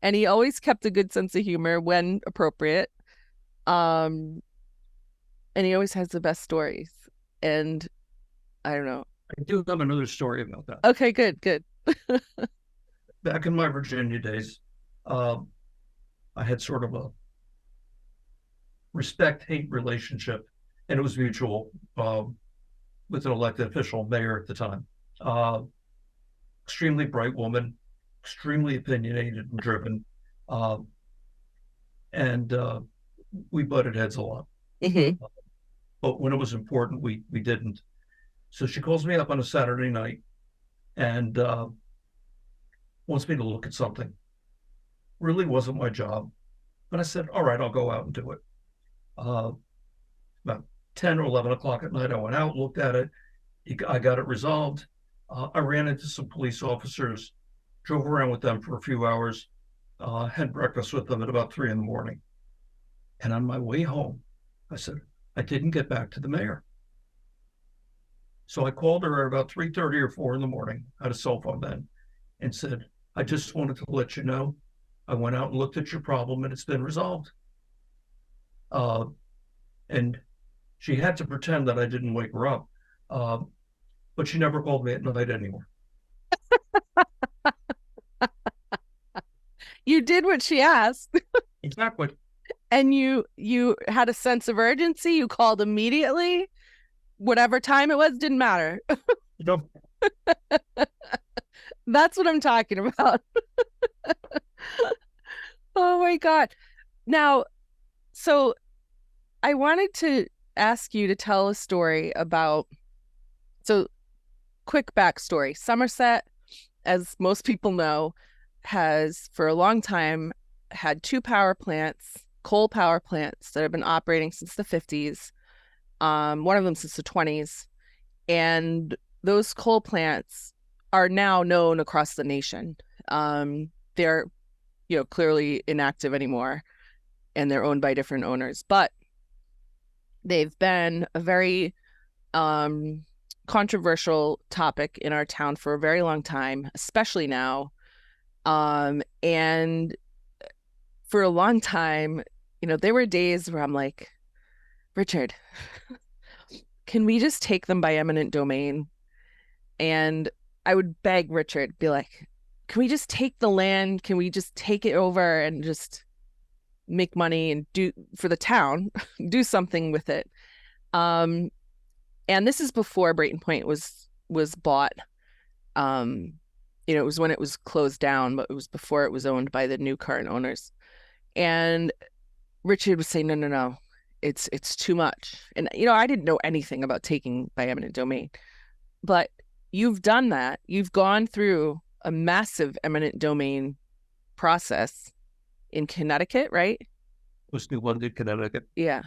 And he always kept a good sense of humor when appropriate. And he always has the best stories. And I don't know. I do have another story about that. Okay, good. Back in my Virginia days, I had sort of a respect-hate relationship, and it was mutual, with an elected official, mayor at the time. Extremely bright woman, extremely opinionated and driven. And we butted heads a lot. Mm-hmm. But when it was important, we didn't. So she calls me up on a Saturday night and wants me to look at something. Really wasn't my job. But I said, all right, I'll go out and do it. About 10 or 11 o'clock at night, I went out, looked at it. I got it resolved. I ran into some police officers, drove around with them for a few hours, had breakfast with them at about 3 a.m. And on my way home, I said, I didn't get back to the mayor. So I called her at about 3:30 or 4 a.m. I had a cell phone then, and said, I just wanted to let you know, I went out and looked at your problem and it's been resolved. And she had to pretend that I didn't wake her up. But she never called me at night anymore. You did what she asked. Exactly. And you had a sense of urgency. You called immediately. Whatever time it was, didn't matter. Nope. That's what I'm talking about. Oh my God. Now, so I wanted to ask you to tell a story about, so quick backstory. Somerset, as most people know, has for a long time had 2 power plants, coal power plants that have been operating since the 50s. One of them since the 20s. And those coal plants are now known across the nation. They're, clearly inactive anymore, and they're owned by different owners. But they've been a very controversial topic in our town for a very long time, especially now. And for a long time, there were days where I'm like, Richard, can we just take them by eminent domain? And I would beg Richard, be like, can we just take the land? Can we just take it over and just make money and do for the town, do something with it? And this is before Brayton Point was bought. It was when it was closed down, but it was before it was owned by the new current owners. And Richard would say, no, it's too much. And I didn't know anything about taking by eminent domain, but you've done that. You've gone through a massive eminent domain process in Connecticut, right? It was New London, Connecticut. Yeah.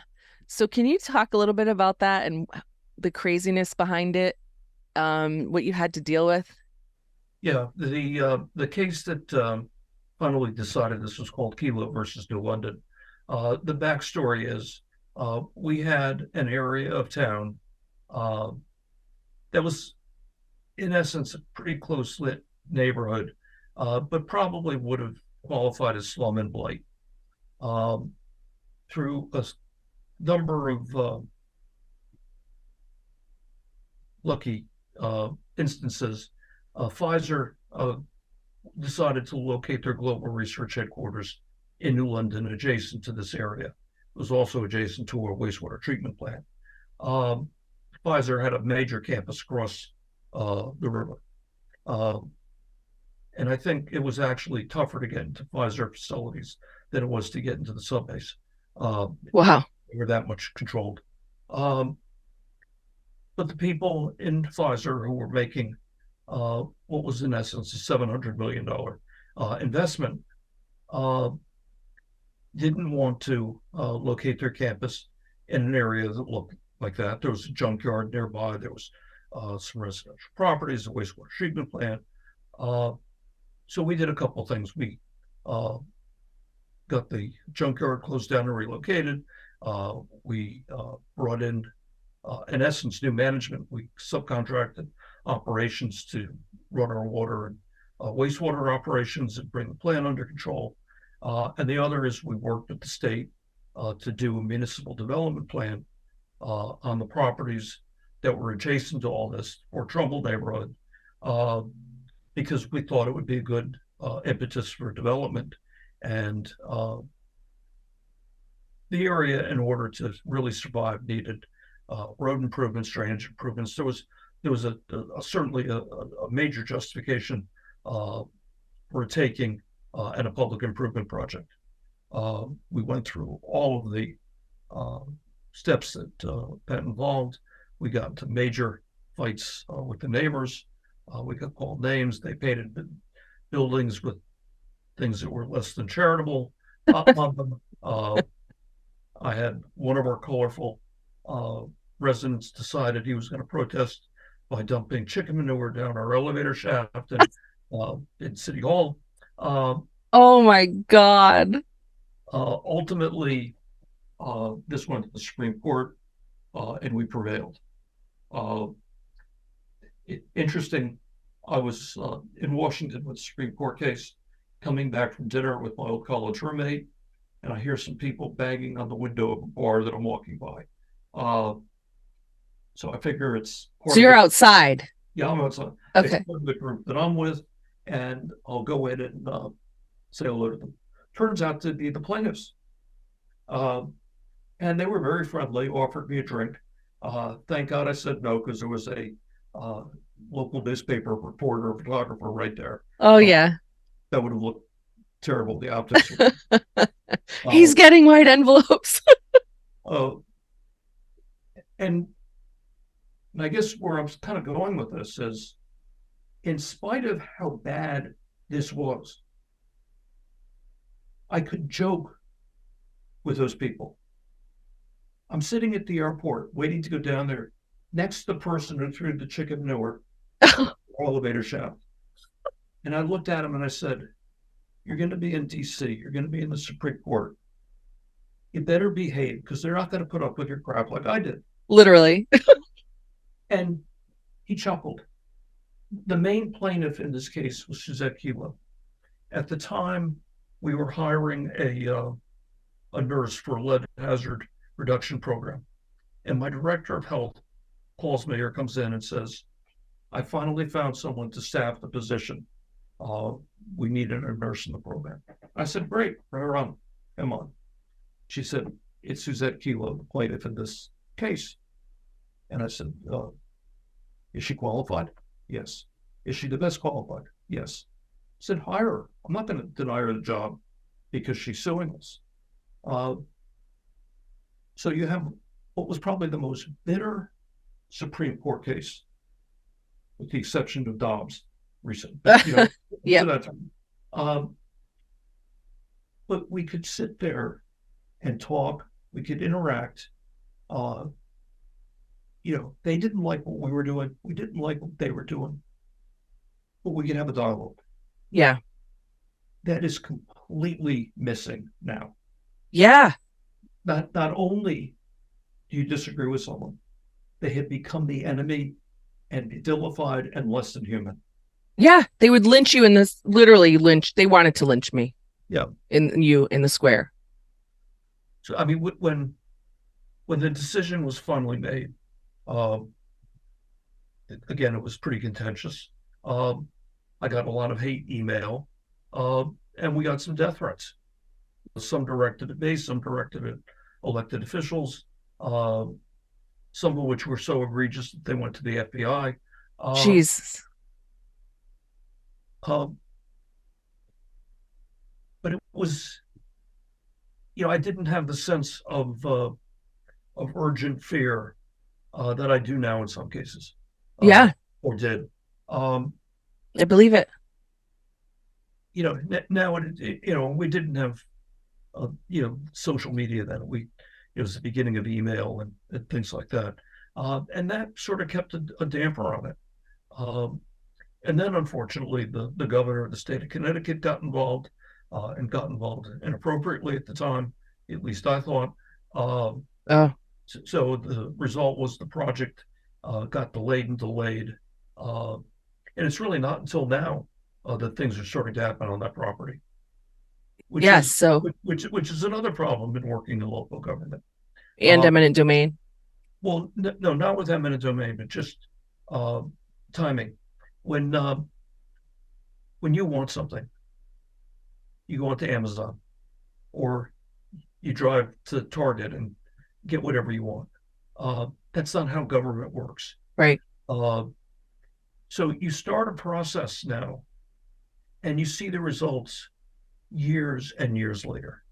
So can you talk a little bit about that and the craziness behind it, what you had to deal with? Yeah, the case that finally decided this was called Kilo versus New London. The backstory is we had an area of town that was, in essence, a pretty close-lit neighborhood, but probably would have qualified as slum and blight. Through a number of lucky instances, Pfizer decided to locate their global research headquarters in New London, adjacent to this area. It was also adjacent to a wastewater treatment plant. Um, Pfizer had a major campus across the river. And I think it was actually tougher to get into Pfizer facilities than it was to get into the subbase. Wow. They were that much controlled. Um, but the people in Pfizer who were making what was in essence a $700 million investment didn't want to locate their campus in an area that looked like that. There was a junkyard nearby. There was some residential properties, a wastewater treatment plant. So we did a couple of things. We got the junkyard closed down and relocated. We brought in essence, new management. We subcontracted operations to run our water and wastewater operations and bring the plant under control. And the other is we worked with the state to do a municipal development plan on the properties that were adjacent to all this Fort Trumbull neighborhood, because we thought it would be a good impetus for development. And the area, in order to really survive, needed road improvements, drainage improvements. There was certainly a major justification for taking and a public improvement project. We went through all of the steps that involved. We got into major fights with the neighbors. We got called names. They painted buildings with things that were less than charitable on them. I had one of our colorful residents decided he was going to protest by dumping chicken manure down our elevator shaft in City Hall. Oh my God. Ultimately, this went to the Supreme Court, and we prevailed. Interesting, I was in Washington with the Supreme Court case, coming back from dinner with my old college roommate, and I hear some people banging on the window of a bar that I'm walking by. So I figure it's So you're outside. Yeah, I'm outside. Okay. It's part of the group that I'm with, and I'll go in and say hello to them. Turns out to be the plaintiffs. And they were very friendly, offered me a drink. Thank God I said no, because there was a local newspaper reporter, photographer right there. Oh, yeah. That would have looked terrible, the optics. He's getting white envelopes. And I guess where I'm kind of going with this is, in spite of how bad this was, I could joke with those people. I'm sitting at the airport waiting to go down there next to the person who threw the chicken manure elevator shaft. And I looked at him and I said, "You're going to be in DC. You're going to be in the Supreme Court. You better behave, because they're not going to put up with your crap like I did." Literally. And he chuckled. The main plaintiff in this case was Suzette Kilo. At the time, we were hiring a nurse for a lead hazard reduction program. And my director of health calls me or comes in and says, "I finally found someone to staff the position. We need a nurse in the program." I said, "Great, bring her on. Come on." She said, "It's Suzette Kilo, the plaintiff in this case." And I said, "Is she qualified?" "Yes." "Is she the best qualified?" "Yes." I said, "Hire her. I'm not going to deny her the job because she's suing us." So you have what was probably the most bitter Supreme Court case, with the exception of Dobbs recent. Yeah. But we could sit there and talk. We could interact. They didn't like what we were doing. We didn't like what they were doing. But we could have a dialogue. Yeah. That is completely missing now. Yeah. Not only do you disagree with someone, they have become the enemy and vilified and less than human. Yeah. They would lynch you in this, literally lynch. They wanted to lynch me. Yeah. In the square. So, I mean, when the decision was finally made, the again, it was pretty contentious. I got a lot of hate email, and we got some death threats. Some directed at me, some directed at elected officials, some of which were so egregious that they went to the FBI. Jesus. Um, but it was, I didn't have the sense of urgent fear that I do now in some cases, Yeah, or did. Um, I believe it. Now we didn't have social media then. It was the beginning of email and things like that, and that sort of kept a damper on it. And then, unfortunately, the governor of the state of Connecticut got involved, and got involved inappropriately at the time. At least I thought. Oh, So the result was the project got delayed and delayed, and it's really not until now that things are starting to happen on that property, which yes. is So, which is another problem in working in local government. and Uh, eminent domain. well, no, not with eminent domain, but just uh, timing. When when you want something, you go onto Amazon or you drive to Target and get whatever you want. That's not how government works. Right. Uh, so you start a process now and you see the results years and years later.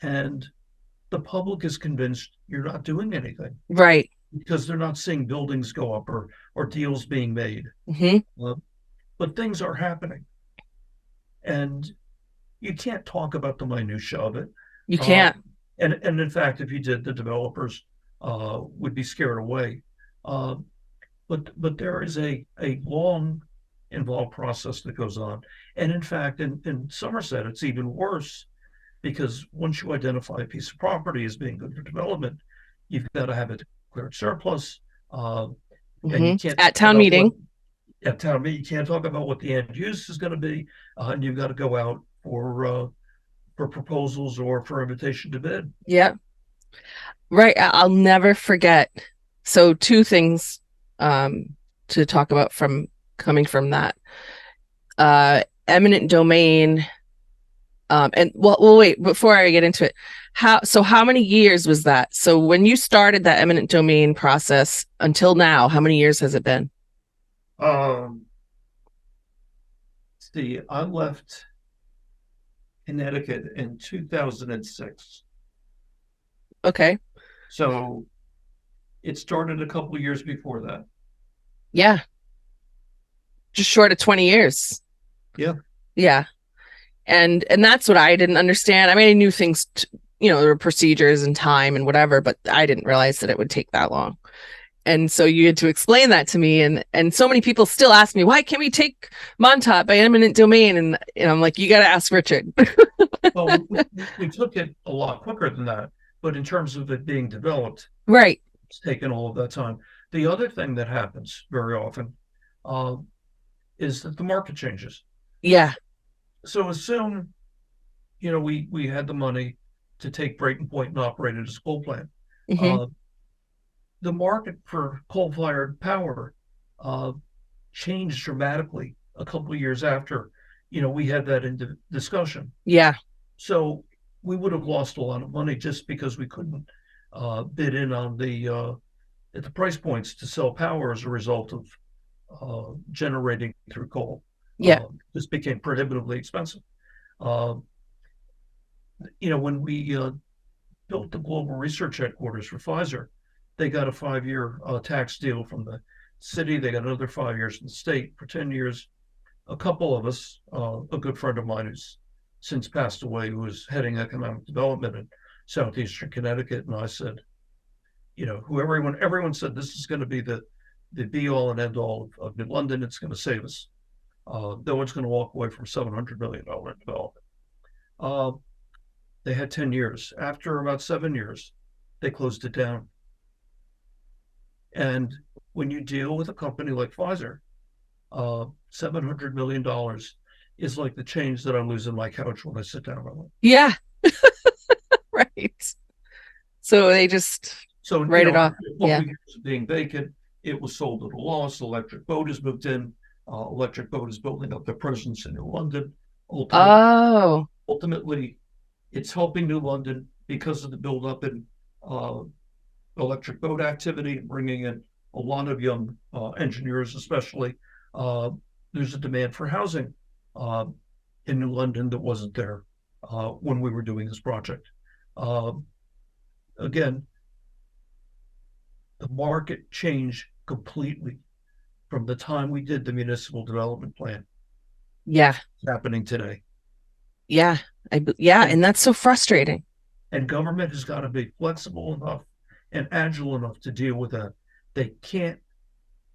And the public is convinced you're not doing anything Right. because they're not seeing buildings go up or deals being made. Mm-hmm. But things are happening. And you can't talk about the minutia of it. You Uh, can't. and in fact, if you did, the developers would be scared away. Uh, but there is a long involved process that goes on. And in fact, in Somerset, it's even worse because once you identify a piece of property as being good for development, you've got to have it declared surplus. And you can't At talk town about meeting. at town meeting, you can't talk about what the end use is going to be, and you've got to go out for proposals or for invitation to bid. Yeah. Right. I'll never forget. So two things to talk about from coming from that. Eminent domain. And well, wait, before I get into it, how many years was that? So when you started that eminent domain process until now, how many years has it been? See, I left Connecticut in 2006. Okay. So it started a couple of years before that. Yeah. Just short of 20 years. Yeah. Yeah. And that's what I didn't understand. I mean, I knew things, there were procedures and time and whatever, but I didn't realize that it would take that long. And so you had to explain that to me. And so many people still ask me, why can't we take Montauk by eminent domain? And I'm like, you got to ask Richard. Well, we took it a lot quicker than that, but in terms of it being developed, Right. it's taken all of that time. The other thing that happens very often is that the market changes. Yeah. So assume, we had the money to take Brayton Point and operate it as a coal plant. Mm-hmm. The market for coal-fired power changed dramatically a couple of years after, we had that in discussion. Yeah. So we would have lost a lot of money just because we couldn't bid in on at the price points to sell power as a result of generating through coal. Yeah. This became prohibitively expensive. When we built the global research headquarters for Pfizer, they got a 5-year tax deal from the city. They got another 5 years from the state for 10 years. A couple of us, a good friend of mine who's since passed away, who was heading economic development in southeastern Connecticut, and I said, everyone said this is going to be the be all and end all of Mid London. It's going to save us. No one's going to walk away from $700 million development. They had 10 years. After about 7 years, they closed it down. And when you deal with a company like Pfizer, $700 million is like the change that I lose in my couch when I sit down on it. Yeah. Right. So they just write it off. Yeah. Yeah. Years of being vacant, It was sold at a loss. Electric Boat has moved in. Electric Boat is building up their presence in New London. Ultimately, Oh, ultimately, it's helping New London because of the buildup in uh, electric boat activity, bringing in a lot of young engineers, especially. Uh, there's a demand for housing uh, in New London that wasn't there when we were doing this project. Uh, Again, the market changed completely from the time we did the municipal development plan yeah. happening today. Yeah. Yeah. And, And that's so frustrating. and government has got to be flexible enough and agile enough to deal with that. They can't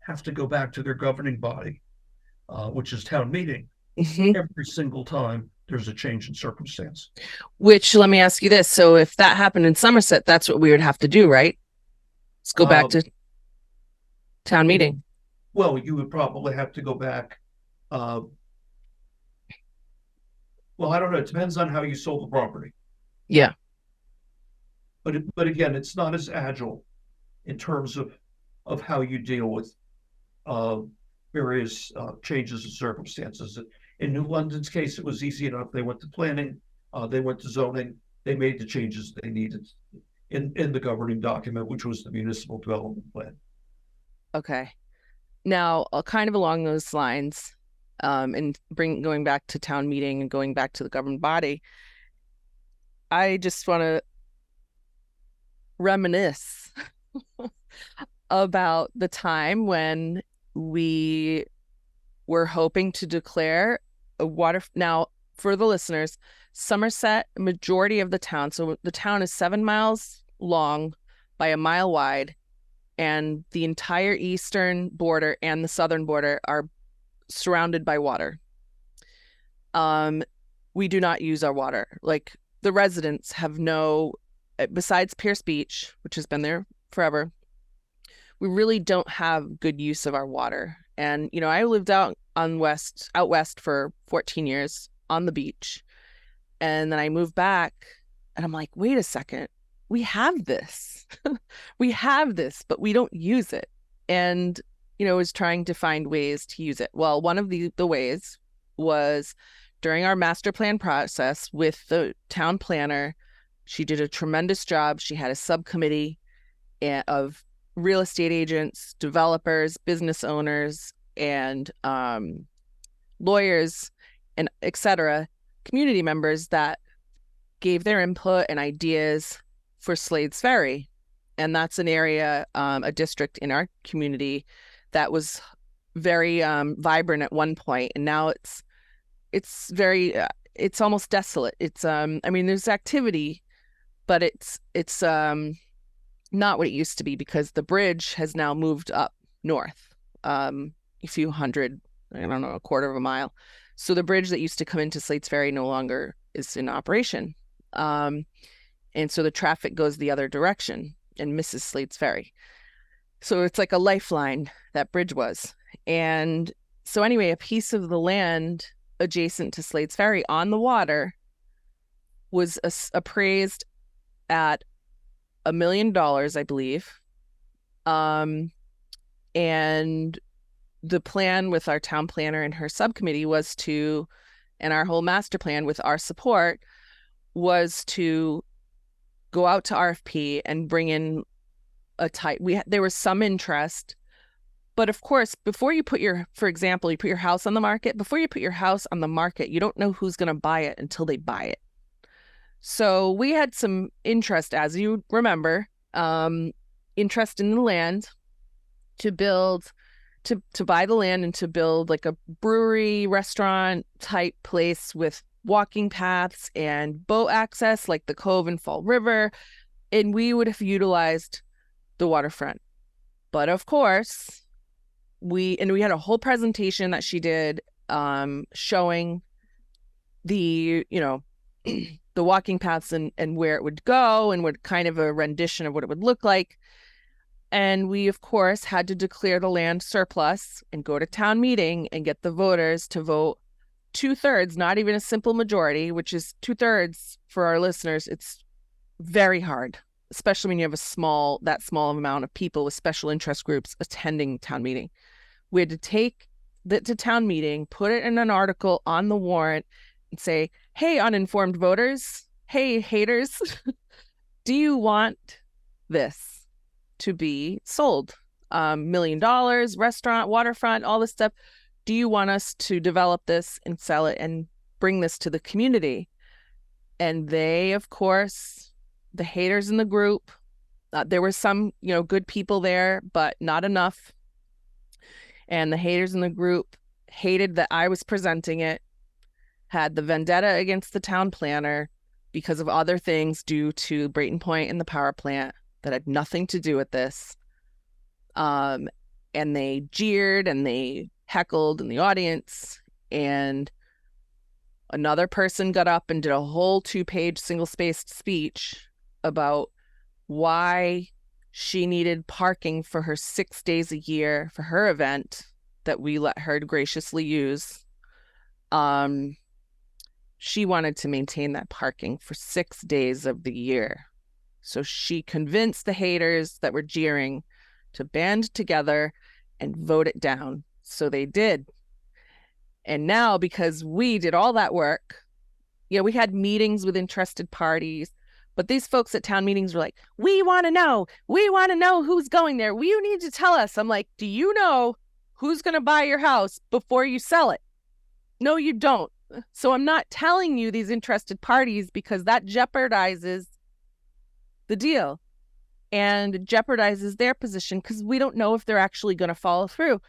have to go back to their governing body, which is town meeting, Mhm. every single time there's a change in circumstance. Which, let me ask you this. So if that happened in Somerset, that's what we would have to do, right? Let's go back Uh, to town it, meeting. well, you would probably have to go back. Uh, well, I don't know. It depends on how you sold the property. Yeah. But again, it's not as agile in terms of how you deal with uh, various changes in circumstances. In New London's case, it was easy enough. They went to planning, they went to zoning, they made the changes they needed in the governing document, which was the municipal development plan. Okay. Now, kind of along those lines, and going back to town meeting and going back to the governing body, I just want to reminisce about the time when we were hoping to declare a water. Now, for the listeners, Somerset, majority of the town, so the town is 7 miles long by a mile wide, and the entire eastern border and the southern border are surrounded by water. We do not use our water. Like, the residents have no, besides Pierce Beach, which has been there forever, we really don't have good use of our water. And, I lived out west for 14 years on the beach. And then I moved back and I'm like, wait a second, we have this. We have this, but we don't use it. And, was trying to find ways to use it. Well, one of the ways was during our master plan process with the town planner. She did a tremendous job. She had a subcommittee of real estate agents, developers, business owners, and lawyers, and etc., community members that gave their input and ideas for Slade's Ferry. And that's an area, a district in our community that was very vibrant at one point, and now it's very it's almost desolate. It's I mean, there's activity, but it's not what it used to be because the bridge has now moved up north, a few hundred, I don't know, a quarter of a mile. So the bridge that used to come into Slate's Ferry no longer is in operation. And so the traffic goes the other direction and misses Slate's Ferry. So it's like a lifeline, that bridge was. And so anyway, a piece of the land adjacent to Slate's Ferry on the water was appraised at $1 million, I believe. And the plan with our town planner and her subcommittee was to, and our whole master plan with our support, was to go out to RFP and bring in there was some interest. But of course, before you put for example, you put your house on the market, before you put your house on the market, you don't know who's going to buy it until they buy it. So we had some interest, as you remember, interest in the land to build, to buy the land and to build like a brewery, restaurant type place with walking paths and boat access, like the Cove and Fall River. And we would have utilized the waterfront. But of course, we had a whole presentation that she did, showing the, the walking paths and where it would go and what kind of a rendition of what it would look like. And we, of course, had to declare the land surplus and go to town meeting and get the voters to vote 2/3, not even a simple majority, which is 2/3 for our listeners. It's very hard. especially when you have that small amount of people with special interest groups attending town meeting. We had to take that to town meeting, put it in an article on the warrant, and say, hey, uninformed voters, hey, haters, do you want this to be sold? $1 million, restaurant, waterfront, all this stuff. Do you want us to develop this and sell it and bring this to the community? And they, of course, the haters in the group, there were some, good people there, but not enough. And the haters in the group hated that I was presenting it, had the vendetta against the town planner because of other things due to Brayton Point and the power plant that had nothing to do with this. And they jeered and they heckled in the audience. And another person got up and did a whole 2-page single-spaced speech about why she needed parking for her 6 days a year for her event that we let her graciously use. She wanted to maintain that parking for 6 days of the year. So she convinced the haters that were jeering to band together and vote it down. So they did. And now, because we did all that work, we had meetings with interested parties, but these folks at town meetings were like, we want to know who's going there. You need to tell us. I'm like, do you know who's going to buy your house before you sell it? No, you don't. So I'm not telling you these interested parties because that jeopardizes the deal and jeopardizes their position because we don't know if they're actually going to follow through.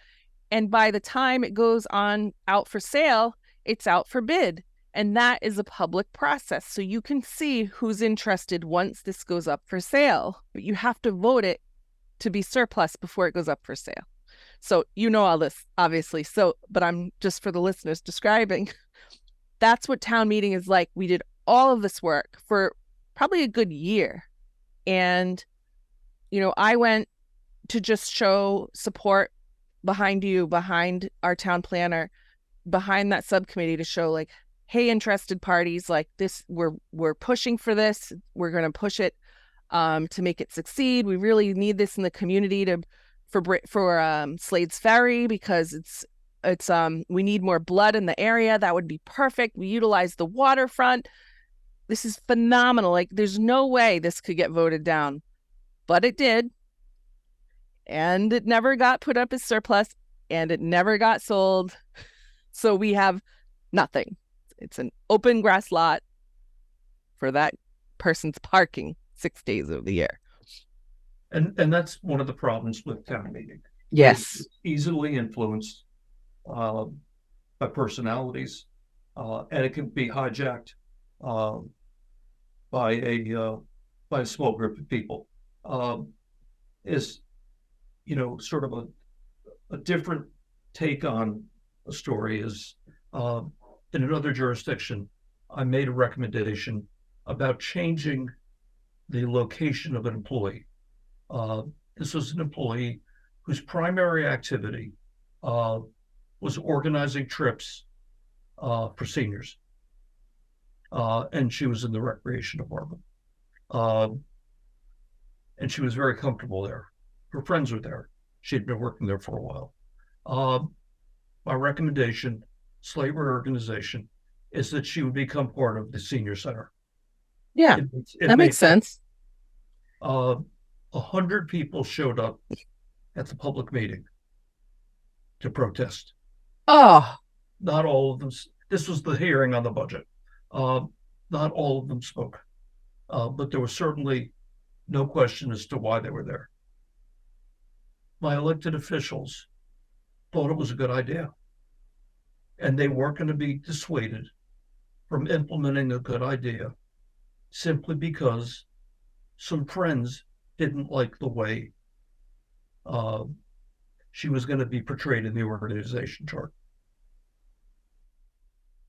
And by the time it goes on out for sale, it's out for bid. And that is a public process. So you can see who's interested once this goes up for sale. But you have to vote it to be surplus before it goes up for sale. So all this, obviously. So, but I'm just for the listeners describing, that's what town meeting is like. We did all of this work for probably a good year. And, I went to just show support behind you, behind our town planner, behind that subcommittee to show like, hey, interested parties, like this, we're pushing for this. We're going to push it to make it succeed. We really need this in the community for Slade's Ferry because it's we need more blood in the area. That would be perfect. We utilize the waterfront. This is phenomenal. Like there's no way this could get voted down, but it did. And it never got put up as surplus and it never got sold. So we have nothing. It's an open grass lot for that person's parking 6 days of the year. And that's one of the problems with town meeting. Yes. It's easily influenced by personalities, and it can be hijacked by a small group of people. Is sort of a different take on a story is in another jurisdiction, I made a recommendation about changing the location of an employee. This was an employee whose primary activity was organizing trips for seniors. And she was in the recreation department. And she was very comfortable there. Her friends were there. She'd been working there for a while. My recommendation, Slate reorganization, is that she would become part of the senior center. Yeah, that makes sense. 100 people showed up at the public meeting to protest. Oh, not all of them. This was the hearing on the budget. Not all of them spoke, but there was certainly no question as to why they were there. My elected officials thought it was a good idea, and they weren't going to be dissuaded from implementing a good idea simply because some friends didn't like the way she was going to be portrayed in the organization chart.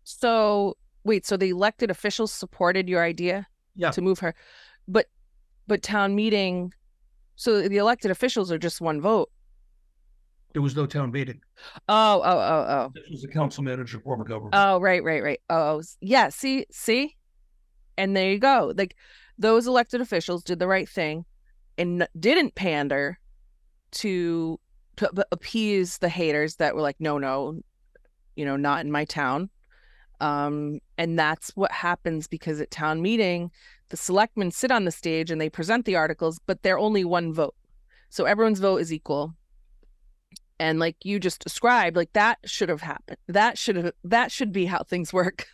So wait, so the elected officials supported your idea to move her, but town meeting, so the elected officials are just one vote. There was no town meeting. Oh. This was a council manager form of government. Oh, right. Oh, yeah. See, and there you go. Like those elected officials did the right thing and didn't pander to appease the haters that were like, no, no, not in my town. And that's what happens, because at town meeting, the selectmen sit on the stage and they present the articles, but they're only one vote. So everyone's vote is equal. And like you just described, like that should have happened. That should be how things work.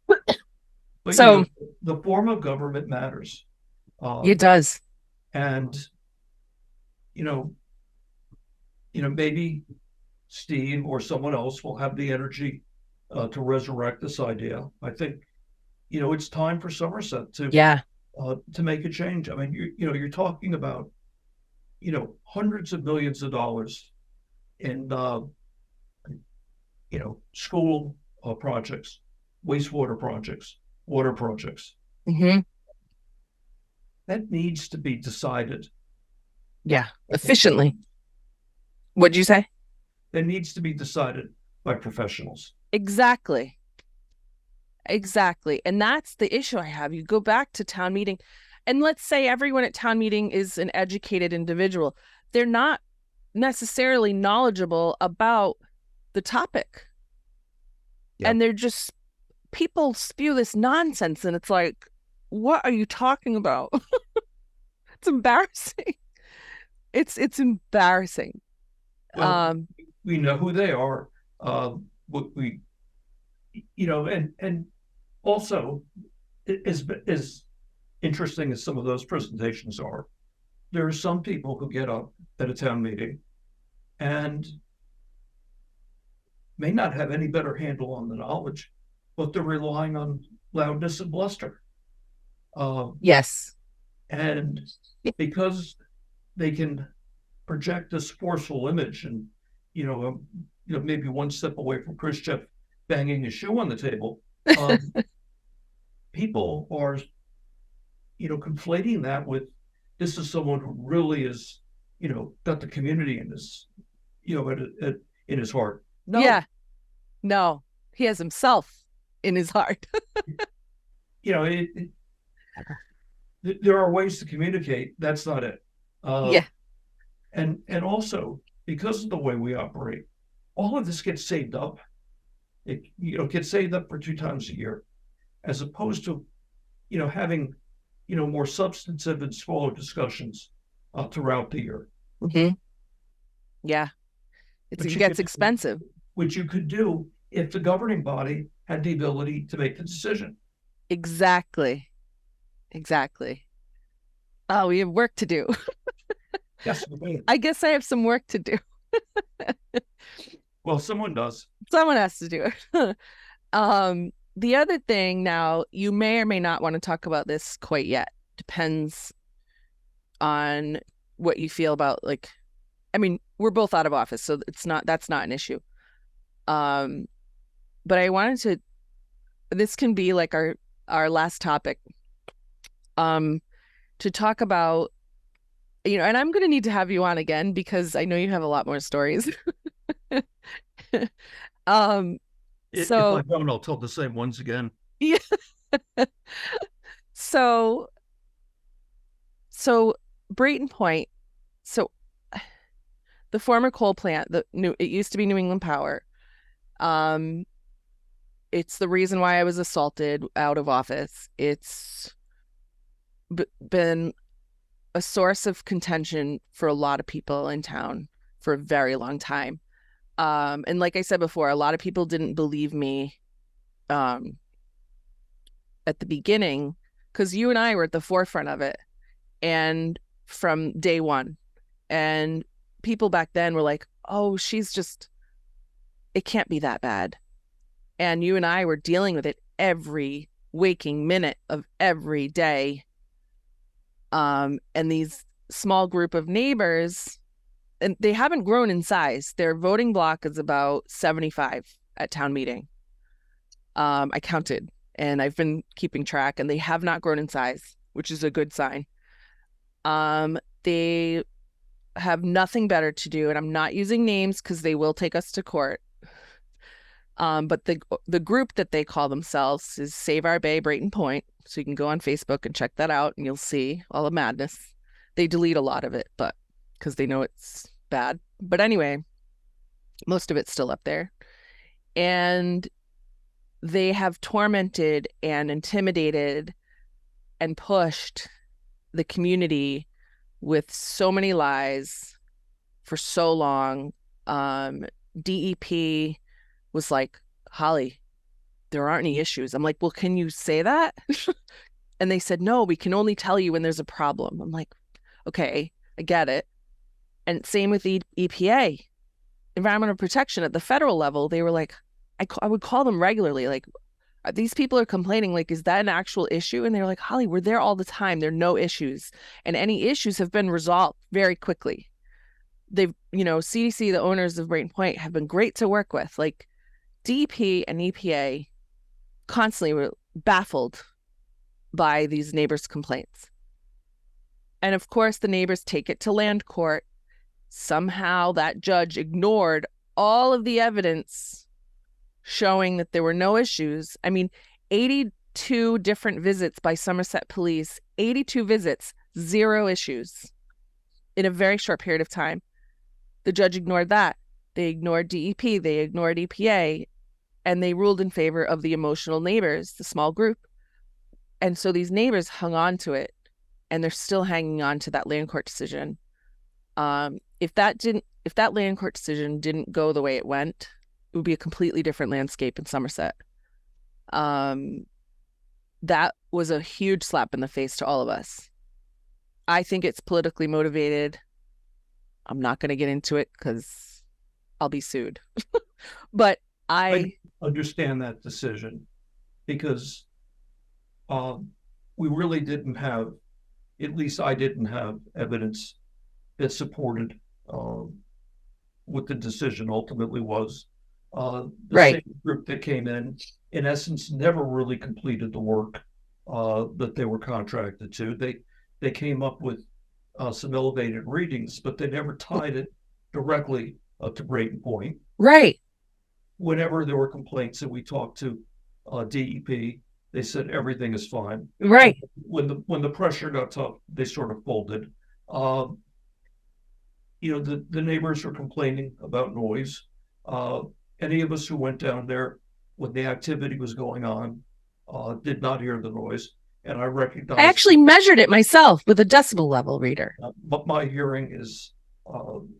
But So the form of government matters. it does. And maybe Steve or someone else will have the energy to resurrect this idea. I think, it's time for Somerset Yeah. to make a change. I mean, you're talking about, hundreds of millions of dollars in, school projects, wastewater projects, water projects. Mm-hmm. That needs to be decided. Yeah. Efficiently. What'd you say? That needs to be decided by professionals. Exactly. Exactly. And that's the issue I have. You go back to town meeting, and let's say everyone at town meeting is an educated individual. They're not necessarily knowledgeable about the topic. Yep. And they're just, people spew this nonsense, and it's like, what are you talking about? It's embarrassing. It's embarrassing. Well, we know who they are. We and also, as interesting as some of those presentations are, there are some people who get up at a town meeting and may not have any better handle on the knowledge, but they're relying on loudness and bluster. Yes. And because they can project this forceful image, and maybe one step away from Khrushchev banging his shoe on the table, people are conflating that with, this is someone who really is got the community in his in his heart. No. Yeah. No, he has himself in his heart. There are ways to communicate. That's not it. Yeah. And also, because of the way we operate, all of this gets saved up. It gets saved up for 2 times a year, as opposed to having more substantive and smaller discussions throughout the year. Mm-hmm. Yeah, it gets expensive. Which you could do if the governing body had the ability to make the decision. Exactly. Oh, we have work to do. Yes. I guess I have some work to do. Well, someone does. Someone has to do it. The other thing, now, you may or may not want to talk about this quite yet. Depends on what you feel about, like, I mean, we're both out of office, so that's not an issue. But I wanted to, this can be like our last topic, to talk about, and I'm going to need to have you on again, because I know you have a lot more stories. If I don't, I'll tell the same ones again. Yeah. So Brayton Point, so the former coal plant, it used to be New England Power. It's the reason why I was assaulted out of office. It's been a source of contention for a lot of people in town for a very long time. And like I said before, a lot of people didn't believe me at the beginning, because you and I were at the forefront of it, and from day one. And people back then were like, oh, it can't be that bad. And you and I were dealing with it every waking minute of every day. And these small group of neighbors, and they haven't grown in size. Their voting block is about 75 at town meeting. I counted, and I've been keeping track, and they have not grown in size, which is a good sign. They have nothing better to do, and I'm not using names because they will take us to court. But the group that they call themselves is Save Our Bay Brayton Point. So you can go on Facebook and check that out, and you'll see all the madness. They delete a lot of it, but because they know it's bad. But anyway, most of it's still up there. And they have tormented and intimidated and pushed the community with so many lies for so long. DEP was like, Holly, there aren't any issues. I'm like, well, can you say that? And they said, no, we can only tell you when there's a problem. I'm like, okay, I get it. And same with the EPA, Environmental Protection at the federal level. They were like, I would call them regularly, like, these people are complaining, like, is that an actual issue? And they're like, Holly, we're there all the time. There are no issues. And any issues have been resolved very quickly. They've, CDC, the owners of Brayton Point, have been great to work with. Like, DEP and EPA constantly were baffled by these neighbors' complaints. And of course, the neighbors take it to land court. Somehow that judge ignored all of the evidence showing that there were no issues. I mean, 82 different visits by Somerset Police, 82 visits, 0 issues in a very short period of time. The judge ignored that. They ignored DEP, they ignored EPA, and they ruled in favor of the emotional neighbors, the small group. And so these neighbors hung on to it, and they're still hanging on to that land court decision. If that land court decision didn't go the way it went, it would be a completely different landscape in Somerset. That was a huge slap in the face to all of us. I think it's politically motivated. I'm not going to get into it because I'll be sued. But I understand that decision because we really didn't have, at least I didn't have evidence that supported what the decision ultimately was. The right. same group that came in essence, never really completed the work that they were contracted to. They came up with some elevated readings, but they never tied it directly to Brayton Point. Right. Whenever there were complaints and we talked to DEP, they said everything is fine. Right. When the pressure got tough, they sort of folded. The neighbors were complaining about noise. Any of us who went down there when the activity was going on did not hear the noise. And I recognized. I actually measured it myself with a decibel level reader. But my hearing is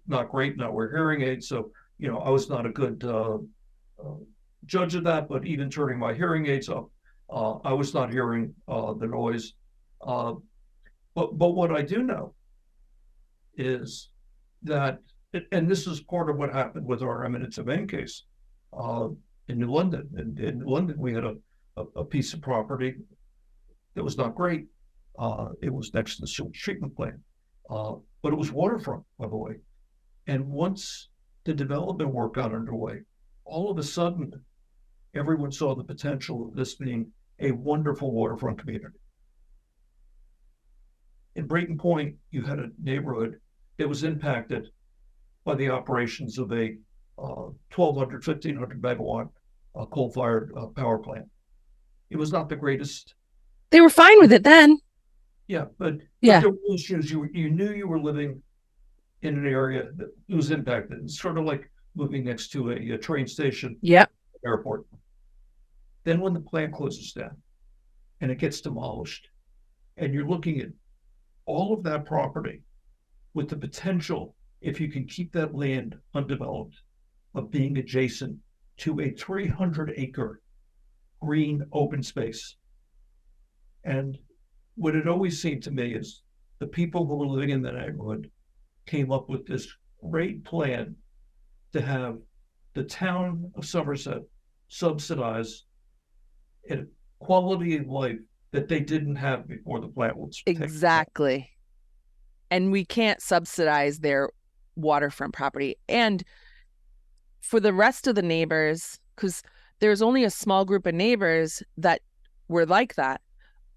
not great. Now we're hearing aids. So, I was not a good judge of that. But even turning my hearing aids up, I was not hearing the noise. But what I do know is that, and this is part of what happened with our eminent domain case in New London. In New London, we had a piece of property that was not great. It was next to the sewage treatment plant, but it was waterfront, by the way. And once the development work got underway, all of a sudden, everyone saw the potential of this being a wonderful waterfront community. In Brayton Point, you had a neighborhood that was impacted by the operations of a 1,200, 1,500 megawatt coal-fired power plant. It was not the greatest. They were fine with it then. Yeah, but there were issues. You knew you were living in an area that was impacted. It's sort of like moving next to a train station, airport. Then when the plant closes down and it gets demolished, and you're looking at all of that property with the potential, if you can keep that land undeveloped, of being adjacent to a 300-acre green open space. And what it always seemed to me is the people who were living in that neighborhood came up with this great plan to have the town of Somerset subsidize a quality of life that they didn't have before the plant was exactly. And we can't subsidize their waterfront property. And for the rest of the neighbors, because there's only a small group of neighbors that were like that,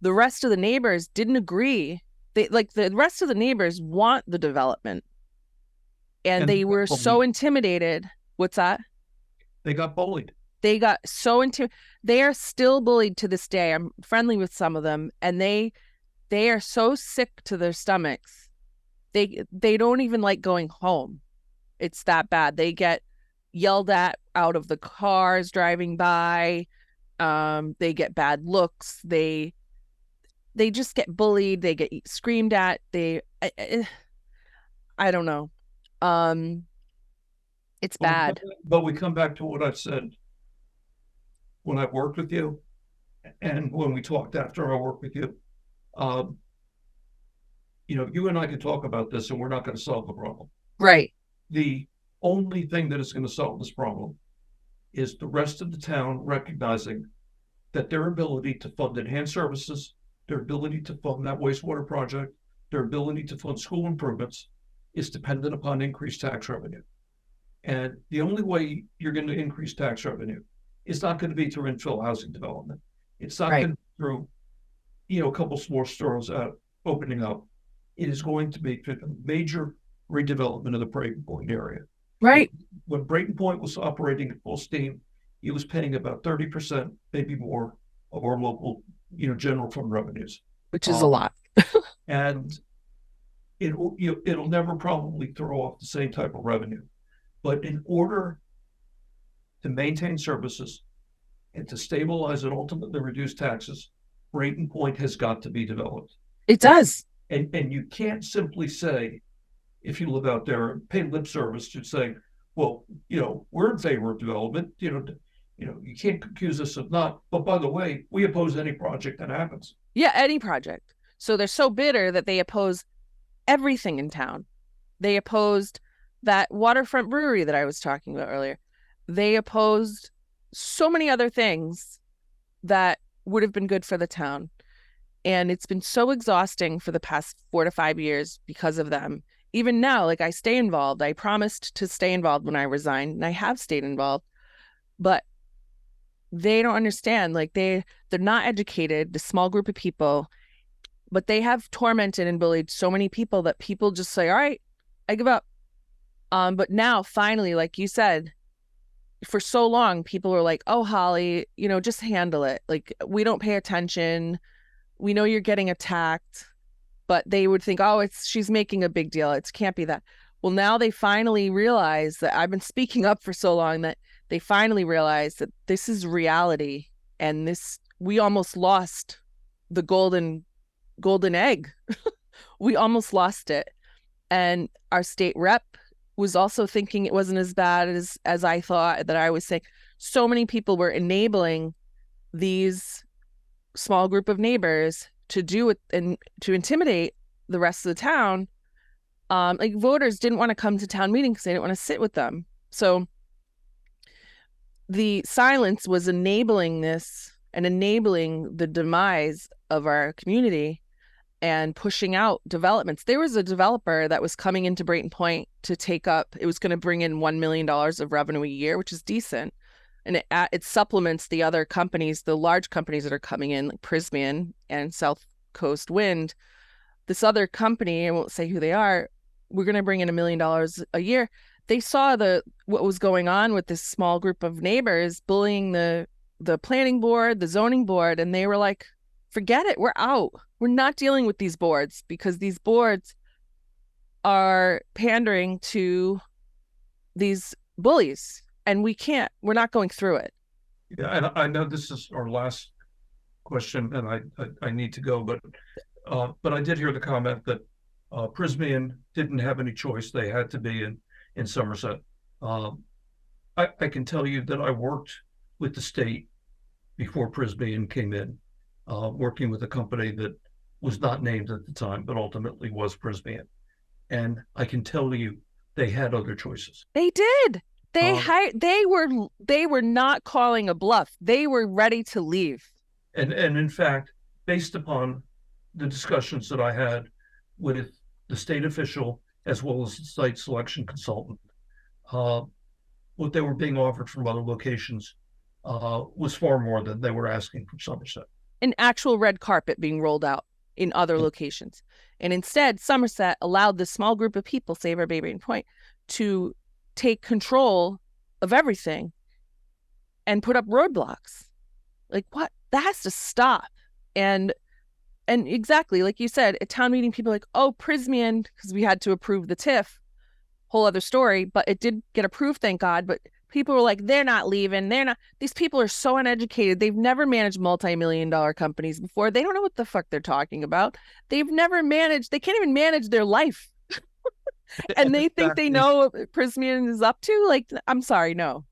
the rest of the neighbors didn't agree. The rest of the neighbors want the development. And they were so intimidated. What's that? They got bullied. They got so into, they are still bullied to this day. I'm friendly with some of them, and they are so sick to their stomachs. They don't even like going home. It's that bad. They get yelled at out of the cars driving by. They get bad looks. They just get bullied. They get screamed at. I don't know. Um, it's bad. But we come back to what I've said when I've worked with you and when we talked after I worked with you. Um, you and I could talk about this and we're not going to solve the problem. Right. The only thing that is going to solve this problem is the rest of the town recognizing that their ability to fund enhanced services, their ability to fund that wastewater project, their ability to fund school improvements is dependent upon increased tax revenue. And the only way you're going to increase tax revenue is not going to be through infill housing development. It's not Right. going to be through, a couple more stores opening up. It is going to be through a major redevelopment of the Brayton Point area. Right. When Brayton Point was operating at full steam, it was paying about 30%, maybe more, of our local, general fund revenues, Which is a lot. and it'll never probably throw off the same type of revenue. But in order to maintain services and to stabilize and ultimately reduce taxes, Brayton Point has got to be developed. It does. And you can't simply say, if you live out there and pay lip service to saying, well, we're in favor of development, you can't accuse us of not. But by the way, we oppose any project that happens. Yeah, any project. So they're so bitter that they oppose everything in town. They opposed that waterfront brewery that I was talking about earlier. They opposed so many other things that would have been good for the town. And it's been so exhausting for the past 4 to 5 years because of them. Even now, like, I stay involved. I promised to stay involved when I resigned, and I have stayed involved. But they don't understand. Like, they're not educated, the small group of people, but they have tormented and bullied so many people that people just say, all right, I give up. But now finally, like you said, for so long, people were like, oh, Holly, just handle it. Like, we don't pay attention. We know you're getting attacked. But they would think, oh, she's making a big deal. It can't be that. Well, now they finally realize that I've been speaking up for so long that they finally realize that this is reality. And we almost lost the golden egg. We almost lost it. And our state rep was also thinking it wasn't as bad as I thought, that I was saying. So many people were enabling these small group of neighbors to do it and to intimidate the rest of the town. Like, voters didn't want to come to town meetings because they didn't want to sit with them. So the silence was enabling this and enabling the demise of our community and pushing out developments. There was a developer that was coming into Brayton Point to take up, it was going to bring in $1 million of revenue a year, which is decent. And it supplements the other companies, the large companies that are coming in, like Prysmian and South Coast Wind. This other company, I won't say who they are, we're going to bring in $1 million a year. They saw what was going on with this small group of neighbors bullying the planning board, the zoning board, and they were like, forget it, we're out. We're not dealing with these boards because these boards are pandering to these bullies. And we're not going through it. Yeah, and I know this is our last question, and I need to go, but I did hear the comment that Prysmian didn't have any choice; they had to be in Somerset. I can tell you that I worked with the state before Prysmian came in, working with a company that was not named at the time, but ultimately was Prysmian, and I can tell you they had other choices. They did. They were not calling a bluff. They were ready to leave. And in fact, based upon the discussions that I had with the state official as well as the site selection consultant, what they were being offered from other locations was far more than they were asking from Somerset. An actual red carpet being rolled out in other locations. And instead, Somerset allowed this small group of people, Save Our Bay Brayton Point, to take control of everything. and put up roadblocks. Like, what? That has to stop. And exactly, like you said, at town meeting, people are like, oh, Prismian, because we had to approve the TIF, whole other story, but it did get approved, thank God. But people were like, they're not leaving. These people are so uneducated. They've never managed multi-million-dollar companies before. They don't know what the fuck they're talking about. They can't even manage their life. And they think they know what Prismian is up to. Like, I'm sorry, no.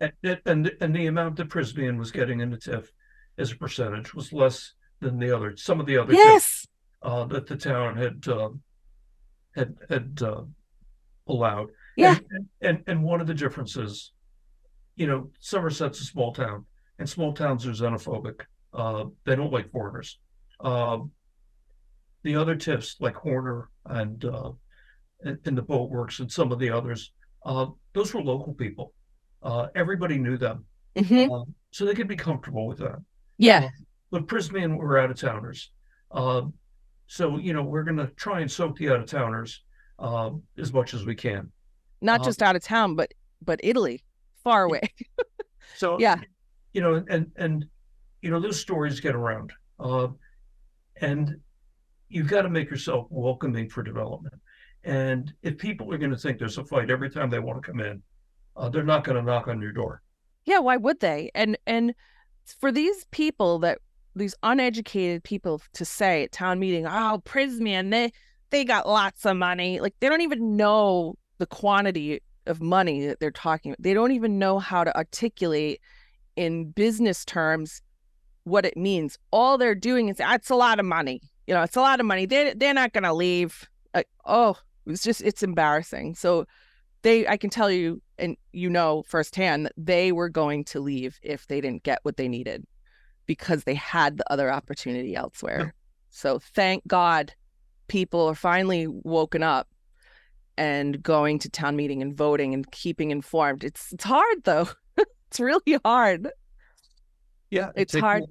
And the amount that Prismian was getting in the TIF as a percentage was less than some of the other yes TIF, that the town had allowed. Yeah. And one of the differences, Somerset's a small town, and small towns are xenophobic. They don't like foreigners. The other TIFs like Horner and the Boatworks and some of the others, those were local people. Everybody knew them, so they could be comfortable with that. Yeah. But Prismian were out of towners, so we're going to try and soak the out of towners as much as we can. Not just out of town, but Italy, far away. So yeah, and those stories get around, and you've got to make yourself welcoming for development. And if people are going to think there's a fight every time they want to come in, they're not going to knock on your door. Yeah, why would they? And for these people, these uneducated people, to say at town meeting, oh, Prismian, they got lots of money. Like, they don't even know the quantity of money that they're talking about. They don't even know how to articulate in business terms what it means. All they're doing is, it's a lot of money. It's a lot of money. They're not going to leave. Like, oh, it's embarrassing. So I can tell you, and firsthand, that they were going to leave if they didn't get what they needed, because they had the other opportunity elsewhere. Yeah. So thank God people are finally woken up and going to town meeting and voting and keeping informed. It's hard, though. It's really hard. Yeah, it's hard.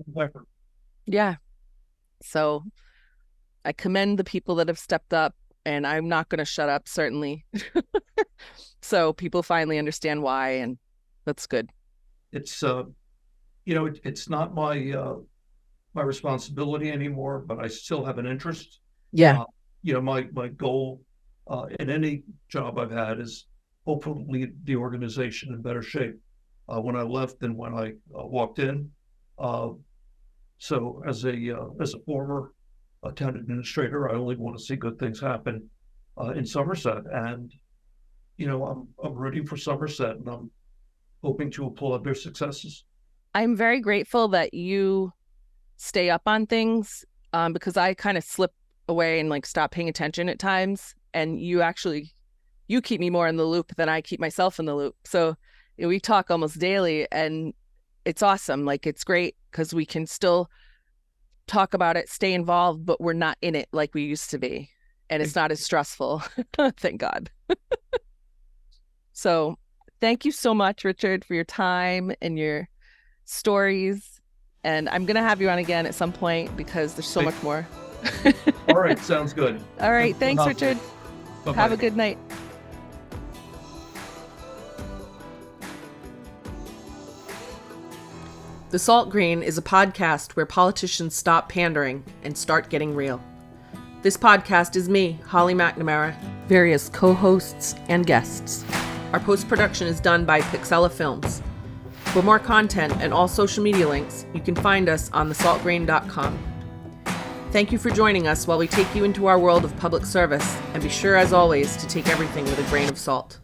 Yeah. So I commend the people that have stepped up, and I'm not going to shut up, certainly. So people finally understand why, and that's good. It's it's not my responsibility anymore, but I still have an interest. Yeah. My goal in any job I've had is hopefully leave the organization in better shape when I left than when I walked in. So as a former town administrator, I only want to see good things happen in Somerset, and I'm rooting for Somerset, and I'm hoping to applaud their successes. I'm very grateful that you stay up on things, because I kind of slip away and stop paying attention at times, and you keep me more in the loop than I keep myself in the loop. So we talk almost daily, and it's awesome. It's great because we can still talk about it, stay involved, but we're not in it like we used to be, and it's not as stressful. Thank God. So thank you so much, Richard, for your time and your stories. And I'm going to have you on again at some point because there's so much more. All right. Sounds good. All right. Thanks, Richard. Bye-bye. Have a good night. The Salt Green is a podcast where politicians stop pandering and start getting real. This podcast is me, Holly McNamara, various co-hosts and guests. Our post-production is done by Pixella Films. For more content and all social media links, you can find us on thesaltgrain.com. Thank you for joining us while we take you into our world of public service, and be sure, as always, to take everything with a grain of salt.